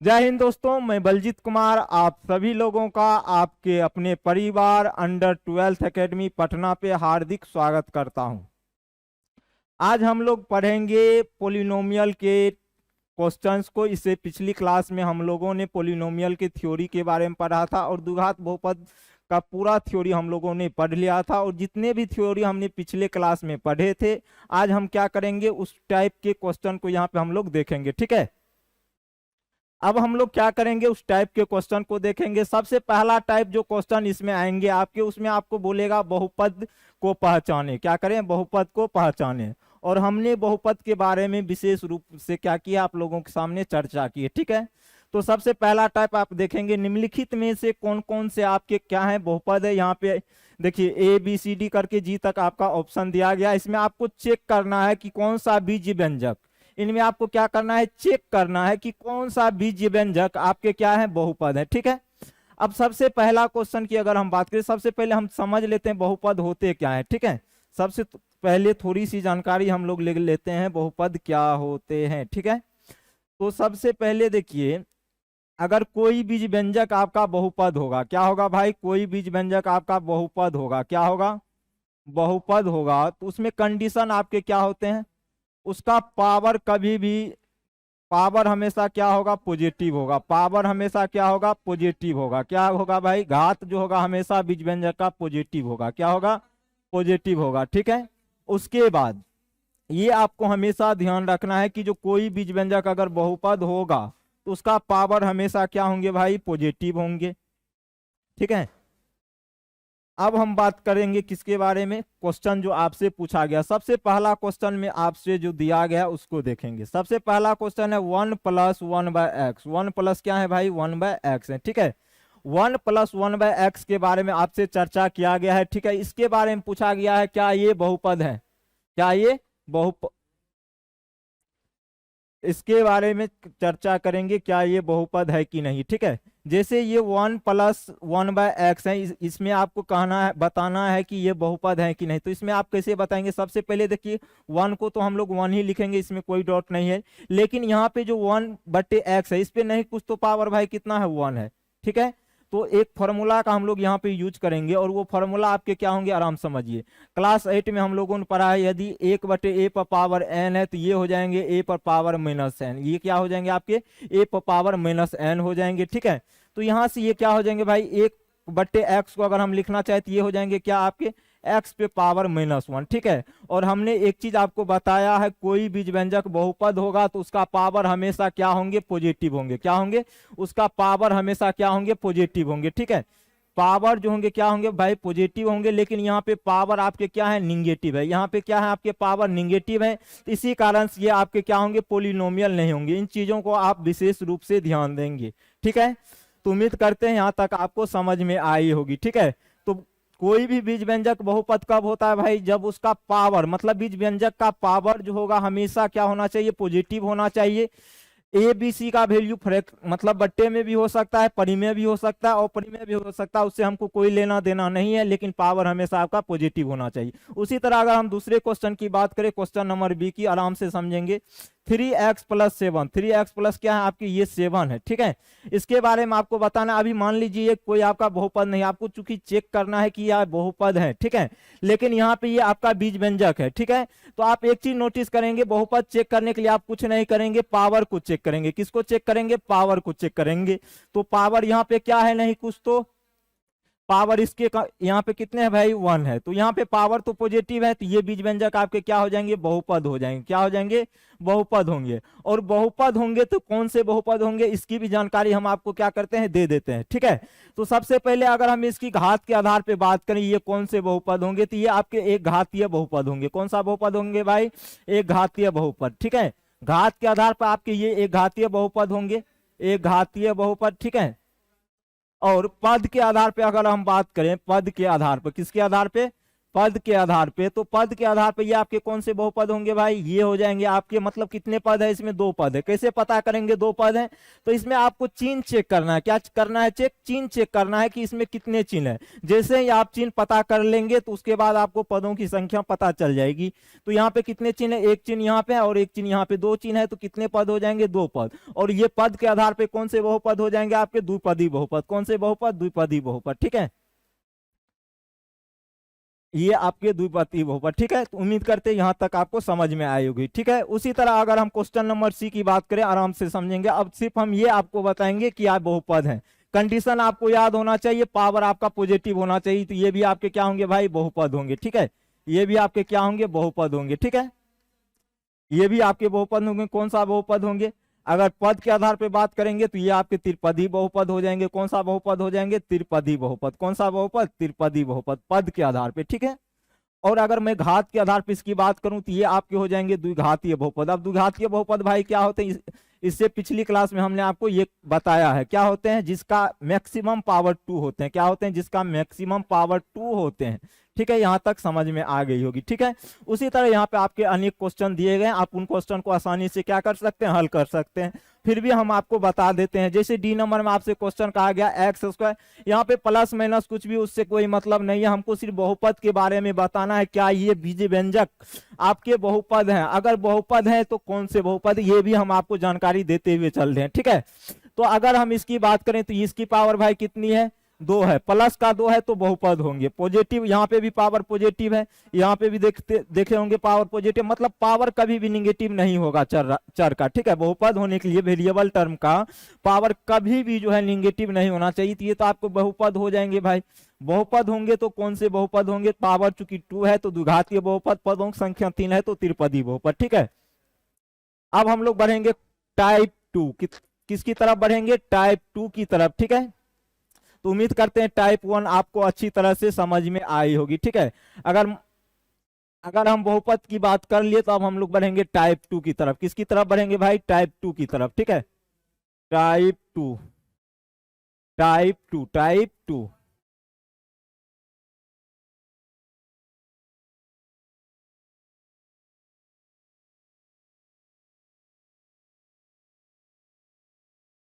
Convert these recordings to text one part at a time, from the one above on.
जय हिंद दोस्तों, मैं बलजीत कुमार आप सभी लोगों का आपके अपने परिवार अंडर 12th एकेडमी पटना पे हार्दिक स्वागत करता हूं। आज हम लोग पढ़ेंगे पोलिनोमियल के क्वेश्चंस को। इससे पिछली क्लास में हम लोगों ने पोलिनोमियल के थ्योरी के बारे में पढ़ा था और द्विघात बहुपद का पूरा थ्योरी हम लोगों ने पढ़ लिया था। और जितने भी थ्योरी हमने पिछले क्लास में पढ़े थे, आज हम क्या करेंगे, उस टाइप के क्वेश्चन को यहाँ पे हम लोग देखेंगे। ठीक है, अब हम लोग क्या करेंगे, उस टाइप के क्वेश्चन को देखेंगे। सबसे पहला टाइप जो क्वेश्चन इसमें आएंगे आपके, उसमें आपको बोलेगा बहुपद को पहचाने। क्या करें, बहुपद को पहचाने। और हमने बहुपद के बारे में विशेष रूप से क्या किया, आप लोगों के सामने चर्चा की है। ठीक है, तो सबसे पहला टाइप आप देखेंगे, निम्नलिखित में से कौन कौन से आपके क्या है बहुपद है। यहाँ पे देखिए ए बी सी डी करके जी तक आपका ऑप्शन दिया गया। इसमें आपको चेक करना है कि कौन सा बीज व्यंजक, इनमें आपको क्या करना है, चेक करना है कि कौन सा बीज व्यंजक आपके क्या है, बहुपद है। ठीक है, अब सबसे पहला क्वेश्चन की अगर हम बात करें, सबसे पहले हम समझ लेते हैं बहुपद होते क्या है। ठीक है, सबसे पहले थोड़ी सी जानकारी हम लोग ले लेते हैं बहुपद क्या होते हैं। ठीक है, तो सबसे पहले देखिए, अगर कोई बीज व्यंजक आपका बहुपद होगा, क्या होगा भाई, कोई बीज व्यंजक आपका बहुपद होगा, क्या होगा, बहुपद होगा, तो उसमें कंडीशन आपके क्या होते हैं, उसका पावर कभी भी, पावर हमेशा क्या होगा, पॉजिटिव होगा। पावर हमेशा क्या होगा, पॉजिटिव होगा। क्या होगा भाई, घात जो होगा हमेशा बीज व्यंजक का पॉजिटिव होगा। क्या होगा, पॉजिटिव होगा। ठीक है, उसके बाद ये आपको हमेशा ध्यान रखना है कि जो कोई बीज व्यंजक अगर बहुपद होगा तो उसका पावर हमेशा क्या होंगे भाई, पॉजिटिव होंगे। ठीक है, अब हम बात करेंगे किसके बारे में, क्वेश्चन जो आपसे पूछा गया। सबसे पहला क्वेश्चन में आपसे जो दिया गया उसको देखेंगे। सबसे पहला क्वेश्चन है 1 + 1/x। 1 प्लस क्या है भाई, 1/x है। ठीक है, 1 + 1/x के बारे में आपसे चर्चा किया गया है। ठीक है, इसके बारे में पूछा गया है क्या ये बहुपद है, क्या ये बहुपद, इसके बारे में चर्चा करेंगे क्या ये बहुपद है कि नहीं। ठीक है, जैसे ये 1 + 1/x है, इसमें आपको कहना है, बताना है कि ये बहुपद है कि नहीं। तो इसमें आप कैसे बताएंगे, सबसे पहले देखिए 1 को तो हम लोग 1 ही लिखेंगे, इसमें कोई डॉट नहीं है। लेकिन यहाँ पे जो 1/x है, इस पे नहीं, कुछ तो पावर भाई कितना है, 1 है। ठीक है, तो एक फॉर्मूला का हम लोग यहाँ पे यूज करेंगे और वो फॉर्मूला आपके क्या होंगे, आराम समझिए। क्लास 8 में हम लोगों ने पढ़ा है, यदि 1/a पर पावर n है तो ये हो जाएंगे a पर पावर -n। ये क्या हो जाएंगे आपके, a पर पावर -n हो जाएंगे। ठीक है, तो यहां से ये क्या हो जाएंगे भाई, 1/x को अगर हम लिखना चाहे तो ये हो जाएंगे क्या आपके, x पे पावर -1। ठीक है, और हमने एक चीज आपको बताया है, कोई बीज व्यंजक बहुपद होगा तो उसका पावर हमेशा क्या होंगे, पॉजिटिव होंगे। क्या होंगे, उसका पावर हमेशा क्या होंगे, पॉजिटिव होंगे। ठीक है, पावर जो होंगे क्या होंगे भाई, पॉजिटिव होंगे। लेकिन यहाँ पे पावर आपके क्या है, निगेटिव है। यहाँ पे क्या है, आपके पावर निगेटिव है, तो इसी कारण से ये आपके क्या होंगे, पोलिनोमियल नहीं होंगे। इन चीजों को आप विशेष रूप से ध्यान देंगे। ठीक है, तो उम्मीद करते हैं यहाँ तक आपको समझ में आई होगी। ठीक है, तो कोई भी बीज व्यंजक बहुपद कब होता है भाई, जब उसका पावर, मतलब बीज व्यंजक का पावर जो होगा हमेशा क्या होना चाहिए, पॉजिटिव होना चाहिए। ए बी सी का वैल्यू मतलब बट्टे में भी हो सकता है, परिमेय भी हो सकता है और परिमेय भी हो सकता है, उससे हमको कोई लेना देना नहीं है, लेकिन पावर हमेशा आपका पॉजिटिव होना चाहिए। उसी तरह अगर हम दूसरे क्वेश्चन की बात करें, क्वेश्चन नंबर बी की, आराम से समझेंगे। 3x + 7, 3x प्लस क्या है आपकी, ये 7 है। ठीक है, इसके बारे में आपको बताना, अभी मान लीजिए कोई आपका बहुपद नहीं, आपको चूंकि चेक करना है कि यह बहुपद है। ठीक है, लेकिन यहाँ पे ये आपका बीज व्यंजक है। ठीक है, तो आप एक चीज नोटिस करेंगे, बहुपद चेक करने के लिए आप कुछ नहीं करेंगे, पावर को चेक करेंगे। किसको चेक करेंगे, पावर को चेक करेंगे। तो पावर यहाँ पे क्या है, नहीं कुछ तो पावर इसके यहाँ पे कितने हैं भाई, 1 है। तो यहाँ पे पावर तो पॉजिटिव है, तो ये बीज व्यंजक आपके क्या हो जाएंगे, बहुपद हो जाएंगे। क्या हो जाएंगे, बहुपद होंगे। और बहुपद होंगे तो कौन से बहुपद होंगे, इसकी भी जानकारी हम आपको क्या करते हैं, दे देते हैं। ठीक है, तो सबसे पहले अगर हम इसकी घात के आधार पे बात करें, ये कौन से बहुपद होंगे, तो ये आपके एक घातीय बहुपद होंगे। कौन सा बहुपद होंगे भाई, एक घातीय बहुपद। ठीक है, घात के आधार पर आपके ये एक घातीय बहुपद होंगे, एक घातीय बहुपद। ठीक है, और पद के आधार पे अगर हम बात करें, पद के आधार पर, किसके आधार पे, पद के आधार पे। तो पद के आधार पे ये आपके कौन से बहुपद होंगे भाई, ये हो जाएंगे आपके, मतलब कितने पद है इसमें, 2 पद है। कैसे पता करेंगे 2 पद है, तो इसमें आपको चिन्ह चेक करना है। क्या करना है, चेक, चिन्ह चेक करना है कि इसमें कितने चिन्ह है। जैसे ही आप चिन्ह पता कर लेंगे तो उसके बाद आपको पदों की संख्या पता चल जाएगी। तो यहाँ पे कितने चिन्ह है, एक चिन्ह यहाँ पे और एक चिन्ह यहाँ पे, 2 चिन्ह है, तो कितने पद हो जाएंगे, 2 पद। और ये पद के आधार पे कौन से बहुपद हो जाएंगे आपके, द्विपदी बहुपद। कौन से बहुपद, द्विपदी बहुपद, ठीक है, ये आपके द्विपदी बहुपद, ठीक है। तो उम्मीद करते हैं यहां तक आपको समझ में आई होगी, ठीक है। उसी तरह अगर हम क्वेश्चन नंबर सी की बात करें, आराम से समझेंगे। अब सिर्फ हम ये आपको बताएंगे कि आप बहुपद हैं। कंडीशन आपको याद होना चाहिए, पावर आपका पॉजिटिव होना चाहिए, तो ये भी आपके क्या होंगे भाई, बहुपद होंगे, ठीक है। ये भी आपके क्या होंगे, बहुपद होंगे, ठीक है। ये भी आपके बहुपद होंगे। कौन सा बहुपद होंगे, अगर पद के आधार पे बात करेंगे तो ये आपके त्रिपदी बहुपद हो जाएंगे। कौन सा बहुपद हो जाएंगे, त्रिपदी बहुपद। कौन सा बहुपद, त्रिपदी बहुपद, पद के आधार पे, ठीक है। और अगर मैं घात के आधार पर इसकी बात करूं तो ये आपके हो जाएंगे द्विघातीय बहुपद। अब द्विघातीय बहुपद भाई क्या होते हैं, इससे पिछली क्लास में हमने आपको ये बताया है, क्या होते हैं, जिसका मैक्सिमम पावर 2 होते हैं। क्या होते हैं, जिसका मैक्सिमम पावर 2 होते हैं, ठीक है। यहां तक समझ में आ गई होगी, ठीक है। उसी तरह यहाँ पे आपके अनेक क्वेश्चन दिए गए, आप उन क्वेश्चन को आसानी से क्या कर सकते हैं, हल कर सकते हैं। फिर भी हम आपको बता देते हैं, जैसे डी नंबर में आपसे क्वेश्चन कहा गया एक्स स्क्वायर, यहाँ पे प्लस माइनस कुछ भी उससे कोई मतलब नहीं है, हमको सिर्फ बहुपद के बारे में बताना है। क्या ये बीज व्यंजक आपके बहुपद हैं, अगर बहुपद हैं तो कौन से बहुपद, ये भी हम आपको जानकारी देते हुए चल रहे हैं, ठीक है। तो अगर हम इसकी बात करें तो इसकी पावर भाई कितनी है, 2 है, प्लस का 2 है तो बहुपद होंगे। पॉजिटिव, यहाँ पे भी पावर पॉजिटिव है, यहाँ पे भी देखे होंगे पावर पॉजिटिव, मतलब पावर कभी भी निगेटिव नहीं होगा चर का, ठीक है। बहुपद होने के लिए वेरिएबल टर्म का पावर कभी भी जो है निगेटिव नहीं होना चाहिए। तो ये तो आपको बहुपद हो जाएंगे भाई। बहुपद होंगे तो कौन से बहुपद होंगे, पावर चूंकि 2 है तो द्विघातीय बहुपद, पदों की संख्या 3 है तो त्रिपदी बहुपद, ठीक है। अब हम लोग बढ़ेंगे टाइप 2 किसकी तरफ बढ़ेंगे, टाइप 2 की तरफ, ठीक है। तो उम्मीद करते हैं टाइप 1 आपको अच्छी तरह से समझ में आई होगी, ठीक है। अगर अगर हम बहुपद की बात कर लिए तो अब हम लोग बढ़ेंगे टाइप 2 की तरफ। किसकी तरफ बढ़ेंगे भाई, टाइप 2 की तरफ, ठीक है। Type 2, type 2, type 2।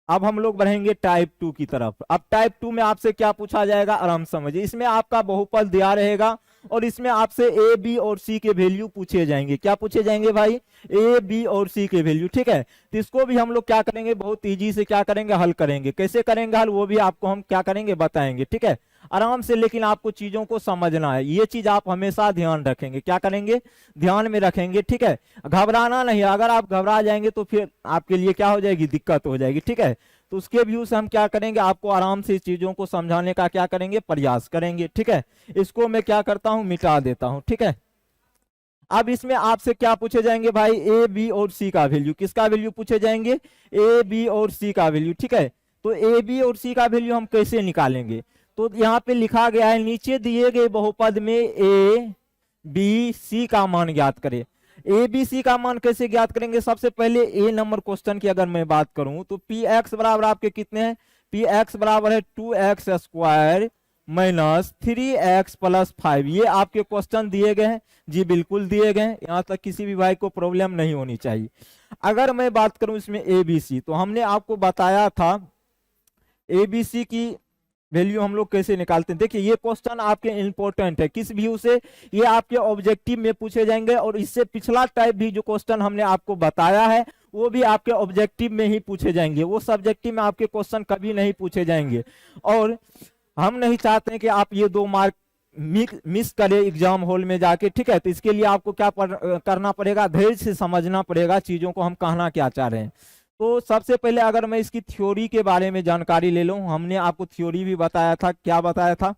अब हम लोग बढ़ेंगे टाइप 2 की तरफ। अब टाइप 2 में आपसे क्या पूछा जाएगा, आराम समझिए। इसमें आपका बहुपद दिया रहेगा और इसमें आपसे ए, बी और सी के वैल्यू पूछे जाएंगे। क्या पूछे जाएंगे भाई, ए, बी और सी के वैल्यू, ठीक है। तो इसको भी हम लोग क्या करेंगे, बहुत इजी से क्या करेंगे, हल करेंगे। कैसे करेंगे हल, वो भी आपको हम क्या करेंगे, बताएंगे, ठीक है, आराम से। लेकिन आपको चीजों को समझना है, ये चीज आप हमेशा ध्यान रखेंगे। क्या करेंगे, ध्यान में रखेंगे, ठीक है। घबराना नहीं, अगर आप घबरा जाएंगे तो फिर आपके लिए क्या हो जाएगी, दिक्कत हो जाएगी, ठीक है। तो उसके व्यू से हम क्या करेंगे, आपको आराम से चीजों को समझाने का क्या करेंगे, प्रयास करेंगे, ठीक है। इसको मैं क्या करता हूं, मिटा देता हूं, ठीक है। अब इसमें आपसे क्या पूछे जाएंगे भाई, ए, बी और सी का वैल्यू। किसका वैल्यू पूछे जाएंगे, ए, बी और सी का वैल्यू, ठीक है। तो ए, बी और सी का वैल्यू हम कैसे निकालेंगे, तो यहाँ पे लिखा गया है, नीचे दिए गए बहुपद में ए, बी, सी का मान ज्ञात करें। ए, बी, सी का मान कैसे ज्ञात करेंगे, सबसे पहले ए नंबर क्वेश्चन की अगर मैं बात करूं तो पी एक्स बराबर आपके कितने हैं, पी एक्स बराबर है 2x square minus 3x plus 5। ये आपके क्वेश्चन दिए गए हैं जी, बिल्कुल दिए गए हैं। यहां तक किसी भी भाई को प्रॉब्लम नहीं होनी चाहिए। अगर मैं बात करूं इसमें ए, बी, सी, तो हमने आपको बताया था ए, बी, सी की वैल्यू हम लोग कैसे निकालते हैं। देखिए ये क्वेश्चन आपके इंपॉर्टेंट है, किस व्यू से, ये आपके ऑब्जेक्टिव में पूछे जाएंगे। और इससे पिछला टाइप भी जो क्वेश्चन हमने आपको बताया है वो भी आपके ऑब्जेक्टिव में ही पूछे जाएंगे, वो सब्जेक्टिव में आपके क्वेश्चन कभी नहीं पूछे जाएंगे। और हम नहीं चाहते हैं कि आप ये 2 मार्क मिस करें एग्जाम हॉल में जाके, ठीक है। तो इसके लिए आपको क्या करना पड़ेगा, धैर्य से समझना पड़ेगा चीजों को, हम कहना क्या चाह रहे हैं। तो सबसे पहले अगर मैं इसकी थ्योरी के बारे में जानकारी ले लूं, हमने आपको थ्योरी भी बताया था। क्या बताया था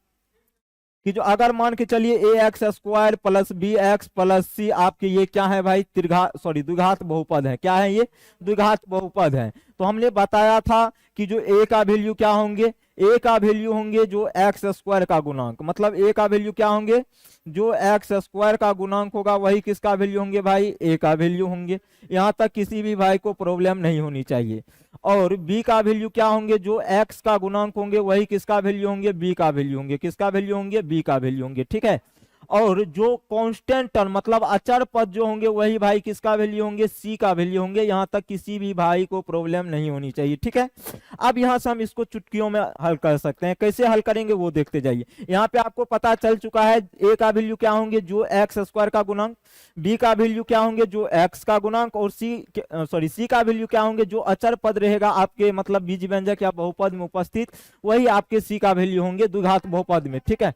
कि जो अगर मान के चलिए A X square plus B X plus C आपके ये क्या है भाई, द्विघात बहुपद है। क्या है ये, द्विघात बहुपद है। तो हमने बताया था कि जो ए का वैल्यू क्या होंगे, ए का वैल्यू होंगे जो एक्स स्क्वायर का गुणांक, मतलब ए का वैल्यू क्या होंगे, जो एक्स स्क्वायर का गुणांक होगा वही किसका वैल्यू होंगे भाई, ए का वैल्यू होंगे। यहां तक किसी भी भाई को प्रॉब्लम नहीं होनी चाहिए। और बी का वैल्यू क्या होंगे, जो एक्स का गुणांक होंगे वही किसका वैल्यू होंगे, बी का वैल्यू होंगे। किसका वैल्यू होंगे, बी का वैल्यू होंगे, ठीक है। और जो कांस्टेंट टर्म मतलब अचर पद जो होंगे वही भाई किसका वैल्यू होंगे, सी का वैल्यू होंगे। यहां तक किसी भी भाई को प्रॉब्लम नहीं होनी चाहिए, ठीक है। अब यहां से हम इसको चुटकियों में हल कर सकते हैं। कैसे हल करेंगे वो देखते जाइए। यहाँ पे आपको पता चल चुका है ए का वैल्यू क्या होंगे, जो एक्स स्क्वायर का गुणांक, बी का वैल्यू क्या होंगे, जो एक्स का गुणांक, और सी का वैल्यू क्या होंगे, जो अचर पद रहेगा आपके मतलब बीज व्यंजक या बहुपद में उपस्थित, वही आपके सी का वैल्यू होंगे द्विघात बहुपद में, ठीक है।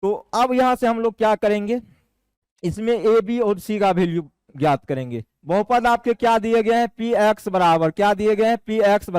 तो अब यहां से हम लोग क्या करेंगे, इसमें ए बी और सी का वैल्यू ज्ञात करेंगे। बहुपद आपके क्या दिए गए हैं, पी एक्स बराबर क्या दिए गए हैं, पी एक्स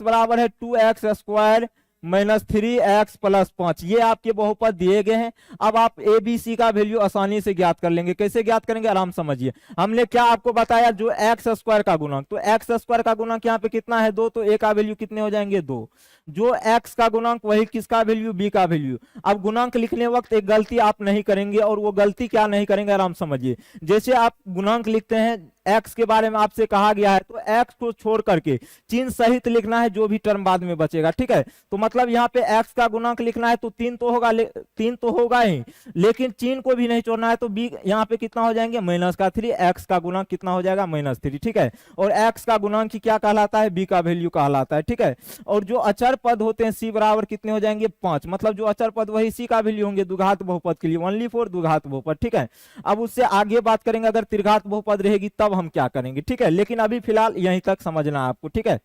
बराबर है 2x² -3x+5, ये आपके बहुपद दिए गए हैं। अब आप ए बी सी का वैल्यू आसानी से ज्ञात कर लेंगे। कैसे ज्ञात करेंगे, आराम समझिए। हमने क्या आपको बताया, जो एक्स स्क्वायर का गुणक, तो एक्स स्क्वायर का गुणक यहाँ पे कितना है 2, तो ए का वैल्यू कितने हो जाएंगे 2। जो एक्स का गुणक वही किसका वैल्यू, बी का वैल्यू। अब गुणांक लिखने वक्त एक गलती आप नहीं करेंगे, और वो गलती क्या नहीं करेंगे, आराम समझिए। जैसे आप गुणांक लिखते हैं, एक्स के बारे में आपसे कहा गया है, तो एक्स को छोड़ करके चिन्ह सहित लिखना है, जो भी टर्म बाद में बचेगा, ठीक है। तो मतलब यहाँ पे एक्स का गुणांक लिखना है तो 3 तो होगा, 3 तो होगा ही, लेकिन चिन्ह को भी नहीं छोड़ना है। तो बी यहाँ पे कितना हो जाएंगे -3, एक्स का गुणांक कितना हो जाएगा -3, ठीक है। और एक्स का गुणांक क्या कहलाता है, बी का वैल्यू कहलाता है, ठीक है। और जो अचर पद होते हैं सी बराबर कितने हो जाएंगे 5, मतलब जो अचर पद वही सी का वैल्यू होंगे द्विघात बहुपद के लिए, ओनली फॉर द्विघात बहुपद, ठीक है। अब उससे आगे बात करेंगे, अगर त्रिघात बहुपद रहेगी तब हम क्या करेंगे, ठीक है। लेकिन अभी फिलहाल यहीं तक समझना है आपको, ठीक है।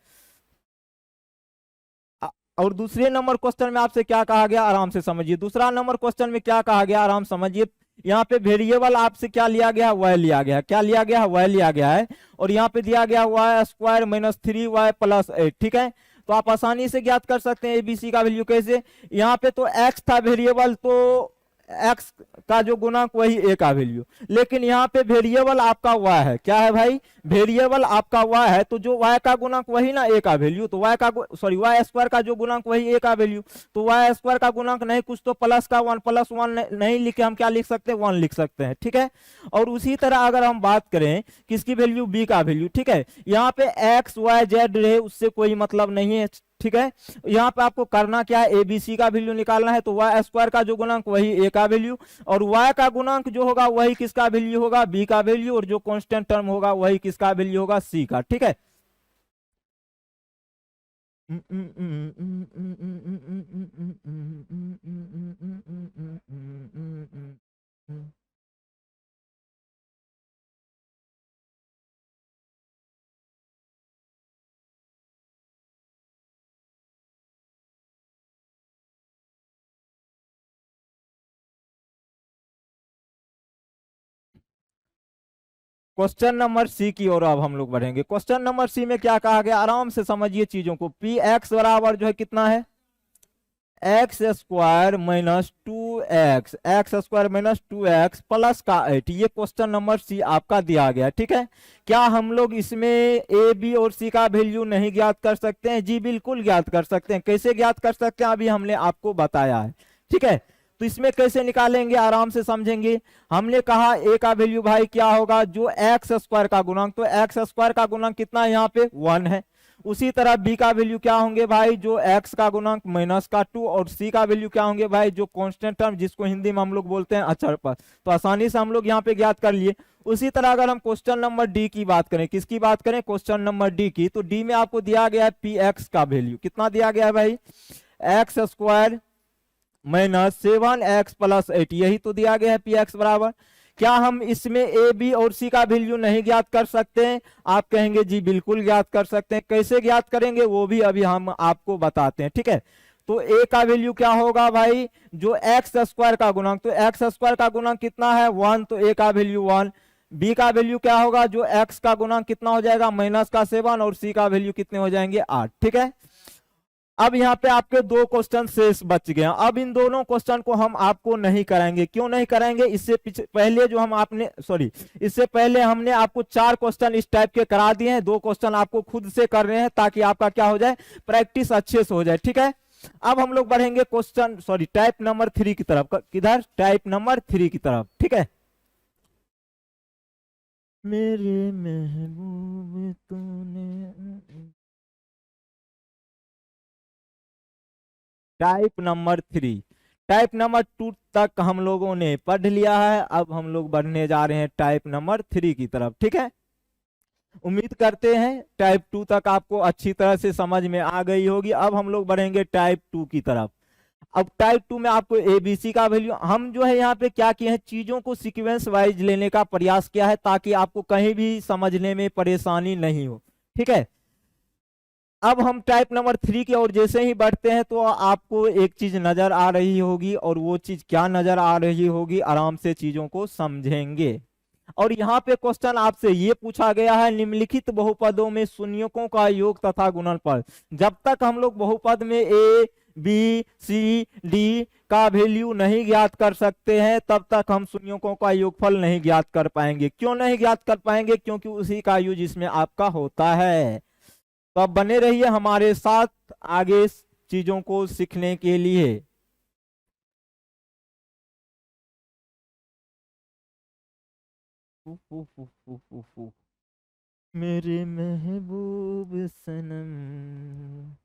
और दूसरे नंबर क्वेश्चन में आपसे क्या कहा गया, आराम से समझिए। दूसरा नंबर क्वेश्चन में क्या कहा गया, आराम समझिए। यहाँ पे वेरिएबल आपसे क्या लिया गया, वाई लिया गया, क्या लिया गया, वाई लिया गया है। और यहाँ पे दिया गया y² -3y+8, ठीक है। तो आप आसानी से ज्ञात कर सकते हैं एबीसी का वैल्यू कैसे। यहाँ पे तो x था वेरिएबल, तो x का जो गुणांक वही a का वैल्यू, लेकिन यहाँ पे वेरिएबल आपका y है, क्या है भाई, वेरिएबल आपका y है, तो जो y का गुणांक वही ना a का वैल्यू, तो y स्क्वायर का जो गुणांक वही a का वैल्यू। तो y स्क्वायर का गुणांक नहीं कुछ तो प्लस का 1, +1 नहीं लिखे हम क्या लिख सकते हैं, 1 लिख सकते हैं, ठीक है। और उसी तरह अगर हम बात करें किसकी वैल्यू, b का वैल्यू, ठीक है। यहाँ पे x y z रहे उससे कोई मतलब नहीं है, ठीक है। यहाँ पे आपको करना क्या है, एबीसी का वैल्यू निकालना है। तो वाई स्क्वायर का जो गुणांक वही ए का वैल्यू, और वाई का गुणांक जो होगा वही किसका वैल्यू होगा, बी का वैल्यू, और जो कांस्टेंट टर्म होगा वही किसका वैल्यू होगा, सी का, ठीक है। क्वेश्चन नंबर सी की ओर अब हम लोग बढ़ेंगे। क्वेश्चन नंबर सी में क्या कहा गया, आराम से समझिए चीजों को। पी एक्स बराबर जो है कितना है, x² -2x ये क्वेश्चन नंबर सी आपका दिया गया, ठीक है। क्या हम लोग इसमें ए बी और सी का वैल्यू नहीं ज्ञात कर सकते हैं, जी बिल्कुल ज्ञात कर सकते हैं। कैसे ज्ञात कर सकते हैं, अभी हमने आपको बताया है, ठीक है। तो इसमें कैसे निकालेंगे, आराम से समझेंगे। हमने कहा ए का वैल्यू भाई क्या होगा, जो x² का गुणांक, तो x² का गुणांक कितना है यहाँ पे 1 है। उसी तरह बी का वैल्यू क्या होंगे भाई, जो x का गुणांक -2, और सी का वैल्यू क्या होंगे भाई, जो कांस्टेंट टर्म जिसको हिंदी में हम लोग बोलते हैं अचर पद। तो आसानी से हम लोग यहाँ पे ज्ञात कर लिए। उसी तरह अगर हम क्वेश्चन नंबर डी की बात करें, किसकी बात करें, क्वेश्चन नंबर डी की, तो डी में आपको दिया गया है पी एक्स का वैल्यू, कितना दिया गया है भाई, x² -7x+8, यही तो दिया गया है पी एक्स बराबर। क्या हम इसमें ए बी और सी का वैल्यू नहीं ज्ञात कर सकते हैं, आप कहेंगे जी बिल्कुल ज्ञात कर सकते हैं। कैसे ज्ञात करेंगे वो भी अभी हम आपको बताते हैं, ठीक है। तो ए का वैल्यू क्या होगा भाई, जो x² का गुणांक, तो x² का गुणांक कितना है 1, तो ए का वैल्यू 1। बी का वैल्यू क्या होगा, जो x का गुणांक कितना हो जाएगा -7, और सी का वैल्यू कितने हो जाएंगे 8, ठीक है। अब यहाँ पे आपके 2 क्वेश्चन शेष बच गए। अब इन दोनों क्वेश्चन को हम आपको नहीं कराएंगे, क्यों नहीं कराएंगे, इससे पहले जो हम आपने इससे पहले हमने आपको 4 क्वेश्चन इस टाइप के करा दिए हैं। 2 क्वेश्चन आपको खुद से कर रहे हैं ताकि आपका क्या हो जाए, प्रैक्टिस अच्छे से हो जाए, ठीक है। अब हम लोग बढ़ेंगे टाइप नंबर 3 की तरफ, किधर, टाइप नंबर 3 की तरफ, ठीक है। मेरे महबूब तूने, टाइप नंबर 3। टाइप नंबर 2 तक हम लोगों ने पढ़ लिया है। अब हम लोग बढ़ने जा रहे हैं टाइप नंबर 3 की तरफ, ठीक है। उम्मीद करते हैं टाइप 2 तक आपको अच्छी तरह से समझ में आ गई होगी। अब हम लोग बढ़ेंगे टाइप 2 की तरफ। अब टाइप 2 में आपको एबीसी का वैल्यू, हम जो है यहाँ पे क्या किए हैं, चीजों को सीक्वेंस वाइज लेने का प्रयास किया है ताकि आपको कहीं भी समझने में परेशानी नहीं हो, ठीक है। अब हम टाइप नंबर 3 की ओर जैसे ही बढ़ते हैं तो आपको एक चीज नजर आ रही होगी, और वो चीज क्या नजर आ रही होगी, आराम से चीजों को समझेंगे। और यहाँ पे क्वेश्चन आपसे ये पूछा गया है, निम्नलिखित बहुपदों में शून्यकों का योग तथा गुणनफल। जब तक हम लोग बहुपद में ए बी सी डी का वैल्यू नहीं ज्ञात कर सकते हैं, तब तक हम शून्यकों का योगफल नहीं ज्ञात कर पाएंगे। क्यों नहीं ज्ञात कर पाएंगे? क्योंकि उसी का यूज इसमें आपका होता है। तो अब बने रहिए हमारे साथ आगे चीजों को सीखने के लिए। मेरे महबूब सनम।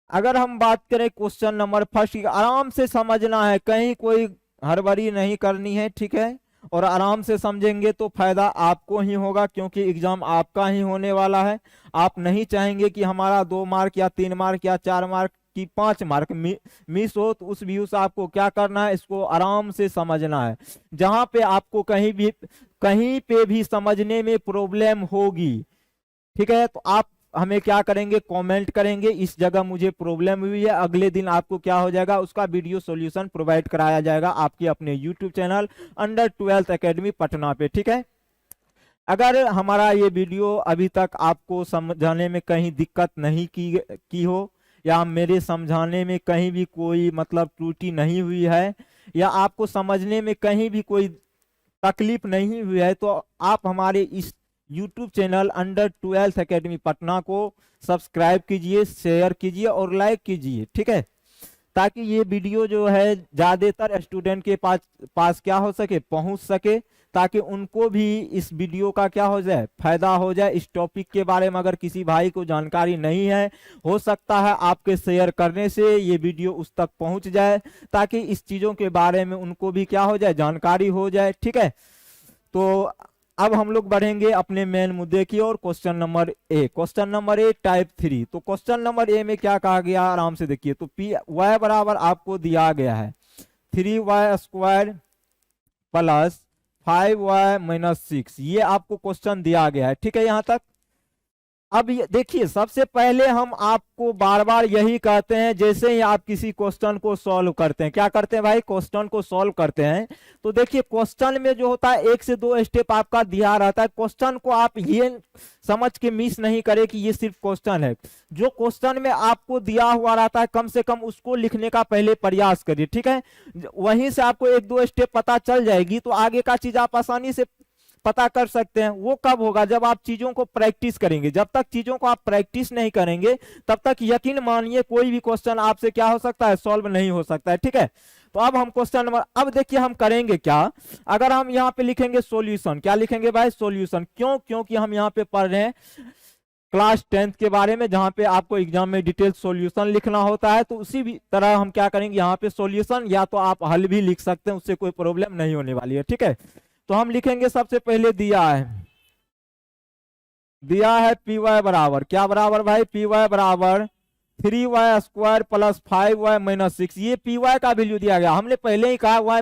अगर हम बात करें क्वेश्चन नंबर फर्स्ट की, आराम से समझना है, कहीं कोई हड़बड़ी नहीं करनी है, ठीक है। और आराम से समझेंगे तो फायदा आपको ही होगा, क्योंकि एग्जाम आपका ही होने वाला है। आप नहीं चाहेंगे कि हमारा 2 मार्क या 3 मार्क या 4 मार्क की 5 मार्क मिस हो। तो उस व्यू से आपको क्या करना है, इसको आराम से समझना है। जहां पे आपको कहीं पे भी समझने में प्रॉब्लम होगी, ठीक है, तो आप हमें क्या करेंगे, कमेंट करेंगे इस जगह मुझे प्रॉब्लम हुई है। अगले दिन आपको क्या हो जाएगा, उसका वीडियो सॉल्यूशन प्रोवाइड कराया जाएगा आपके अपने YouTube channel under 12th academy Patna पे, ठीक है। अगर हमारा ये वीडियो अभी तक आपको समझाने में कहीं दिक्कत नहीं की हो, या मेरे समझाने में कहीं भी कोई मतलब त्रुटि नहीं हुई है, या आपको समझने में कहीं भी कोई तकलीफ नहीं हुई है, तो आप हमारे इस YouTube channel under 12th academy Patna को सब्सक्राइब कीजिए, शेयर कीजिए और लाइक कीजिए, ठीक है, ताकि ये वीडियो जो है ज्यादातर स्टूडेंट के पास क्या हो सके, पहुंच सके, ताकि उनको भी इस वीडियो का क्या हो जाए, फायदा हो जाए। इस टॉपिक के बारे में अगर किसी भाई को जानकारी नहीं है, हो सकता है आपके शेयर करने से ये वीडियो उस तक पहुंच जाए, ताकि इस चीजों के बारे में उनको भी क्या हो जाए, जानकारी हो जाए, ठीक है। तो अब हम लोग बढ़ेंगे अपने मेन मुद्दे की ओर। Question number A type 3। तो क्वेश्चन नंबर ए में क्या कहा गया, आराम से देखिए। तो पी वाई बराबर आपको दिया गया है 3y² प्लस 5y - 6, ये आपको क्वेश्चन दिया गया है, ठीक है यहां तक। अब ये देखिए, सबसे पहले हम आपको बार बार यही कहते हैं, जैसे ही आप किसी क्वेश्चन को सॉल्व करते हैं, क्या करते हैं भाई, क्वेश्चन को सॉल्व करते हैं, तो देखिए क्वेश्चन में जो होता है 1 से 2 स्टेप आपका दिया रहता है। क्वेश्चन को आप ये समझ के मिस नहीं करें कि ये सिर्फ क्वेश्चन है। जो क्वेश्चन में आपको दिया हुआ रहता है, कम से कम उसको लिखने का पहले प्रयास करिए, ठीक है। वहीं से आपको 1-2 स्टेप पता चल जाएगी, तो आगे का चीज आप आसानी से पता कर सकते हैं। वो कब होगा, जब आप चीजों को प्रैक्टिस करेंगे। जब तक चीजों को आप प्रैक्टिस नहीं करेंगे, तब तक यकीन मानिए कोई भी क्वेश्चन आपसे क्या हो सकता है, सॉल्व नहीं हो सकता है, ठीक है। तो अब हम क्वेश्चन नंबर, अब देखिए हम करेंगे क्या, अगर हम यहाँ पे लिखेंगे सॉल्यूशन, क्या लिखेंगे भाई, सॉल्यूशन। क्यों? क्योंकि हम यहाँ पे पढ़ रहे हैं क्लास 10th के बारे में, जहां पे आपको एग्जाम में डिटेल सॉल्यूशन लिखना होता है। तो उसी भी तरह हम क्या करेंगे, यहाँ पे सॉल्यूशन, या तो आप हल भी लिख सकते हैं, उससे कोई प्रॉब्लम नहीं होने वाली है, ठीक है। तो हम लिखेंगे, सबसे पहले दिया है पी वाई बराबर, क्या बराबर भाई, पी वाई बराबर 3y² प्लस 5y - 6। ये पी वाई का वैल्यू दिया गया। हमने पहले ही कहा y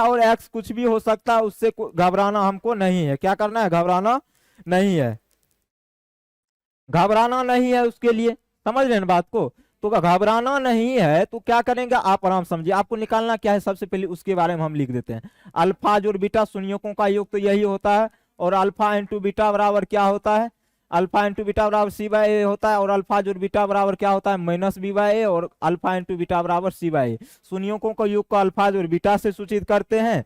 और x कुछ भी हो सकता है, उससे घबराना हमको नहीं है। क्या करना है, घबराना नहीं है, घबराना नहीं है उसके लिए, समझ रहे हैं बात को। तो घबराना नहीं है तो क्या करेंगे, आप आराम समझिए। आपको निकालना क्या है, सबसे पहले उसके बारे में हम लिख देते हैं। अल्फा जोड़ बीटा, शून्यकों का योग तो यही होता है, और अल्फा इंटू बीटा बराबर क्या होता है, अल्फा इंटू बीटा बराबर c/a होता है, और अल्फा जोड़ बीटा बराबर क्या होता है, -b/a, और अल्फा इंटू बीटा बराबर c/a। शून्यकों का योग को अल्फा जोड़ बीटा से सूचित करते हैं,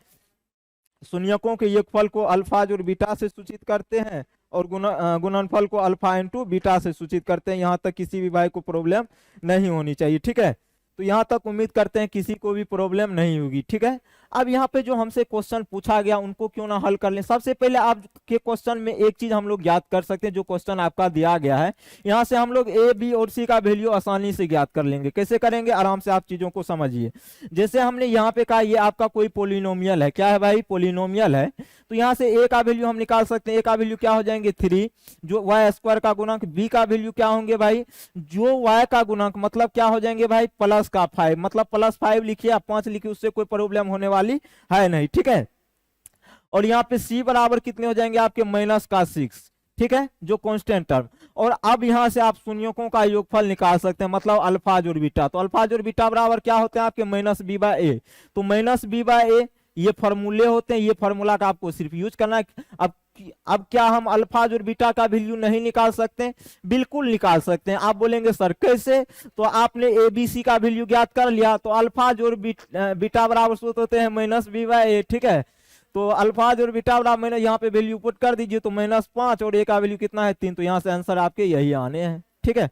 शून्यकों के योगफल को अल्फा जोड़ बीटा से सूचित करते हैं, और गुणनफल को अल्फा इंटू बीटा से सूचित करते हैं। यहाँ तक किसी भी भाई को प्रॉब्लम नहीं होनी चाहिए, ठीक है। तो यहाँ तक उम्मीद करते हैं किसी को भी प्रॉब्लम नहीं होगी, ठीक है। अब यहाँ पे जो हमसे क्वेश्चन पूछा गया उनको क्यों ना हल कर लें। सबसे पहले आपके क्वेश्चन में एक चीज हम लोग ज्ञात कर सकते हैं, जो क्वेश्चन आपका दिया गया है यहाँ से हम लोग ए बी और सी का वैल्यू आसानी से ज्ञात कर लेंगे। कैसे करेंगे, आराम से आप चीजों को समझिए। जैसे हमने यहाँ पे कहा ये आपका कोई पोलिनोमियल है, क्या है भाई, पोलिनोमियल है, तो यहाँ से ए का वैल्यू हम निकाल सकते हैं। ए का वैल्यू क्या हो जाएंगे 3, जो वाई स्क्वायर का गुणक, बी का वैल्यू क्या होंगे भाई, जो वाई का गुणक मतलब क्या हो जाएंगे भाई प्लस का 5, मतलब +5 लिखिए या 5 लिखिए, उससे कोई प्रॉब्लम होने वाली है नहीं, ठीक है। और यहाँ पे सी बराबर कितने हो जाएंगे आपके -6, ठीक है, जो कांस्टेंट टर्म। और अब यहां से आप शून्यकों का योगफल निकाल सकते हैं, मतलब अल्फा जोड़ बीटा। तो अल्फा जोड़ बीटा बराबर क्या होते हैं आपके -b/a। तो -b/a ये फॉर्मूले होते हैं, ये फॉर्मूला का आपको सिर्फ यूज करना है। अब क्या हम अल्फा जोड़ बीटा का वैल्यू नहीं निकाल सकते, बिल्कुल निकाल सकते हैं। आप बोलेंगे सर कैसे, तो आपने ए बी सी का वैल्यू ज्ञात कर लिया, तो अल्फा जोड़ बीटा बराबर सूत्र होते हैं -b/a, ठीक है। तो अल्फा जोड़ बीटा बराबर मैंने यहाँ पे वैल्यू पुट कर दीजिए, तो -5 और ए का वैल्यू कितना है 3, तो यहाँ से आंसर आपके यही आने हैं, ठीक है।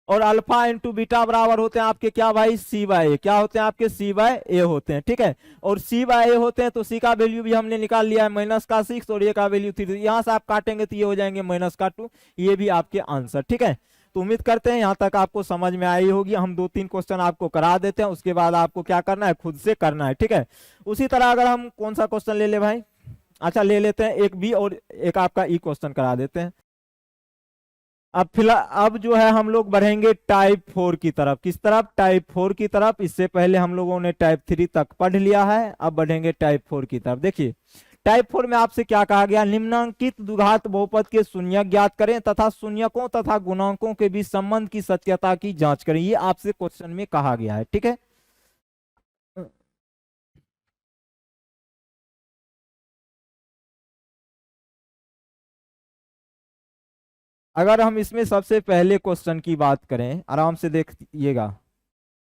और अल्फा इंटू बीटा बराबर होते हैं आपके क्या भाई c/a, क्या होते हैं आपके c/a होते हैं, ठीक है। और c/a होते हैं तो c का वैल्यू भी हमने निकाल लिया है -6 और a का वैल्यू 3, यहाँ से आप काटेंगे तो ये हो जाएंगे -2, ये भी आपके आंसर, ठीक है। तो उम्मीद करते हैं यहाँ तक आपको समझ में आई होगी। हम 2-3 क्वेश्चन आपको करा देते हैं, उसके बाद आपको क्या करना है, खुद से करना है, ठीक है। उसी तरह अगर हम कौन सा क्वेश्चन ले ले भाई, अच्छा ले लेते हैं एक बी और एक आपका ई क्वेश्चन करा देते हैं। अब फिलहाल अब जो है हम लोग बढ़ेंगे टाइप 4 की तरफ। किस तरफ, टाइप 4 की तरफ। इससे पहले हम लोगों ने टाइप 3 तक पढ़ लिया है, अब बढ़ेंगे टाइप 4 की तरफ। देखिए टाइप 4 में आपसे क्या कहा गया, निम्नांकित द्विघात बहुपद के शून्यक ज्ञात करें तथा शून्यकों तथा गुणांकों के बीच संबंध की सत्यता की जांच करें। ये आपसे क्वेश्चन में कहा गया है, ठीक है। अगर हम इसमें सबसे पहले क्वेश्चन की बात करें, आराम से देखिएगा।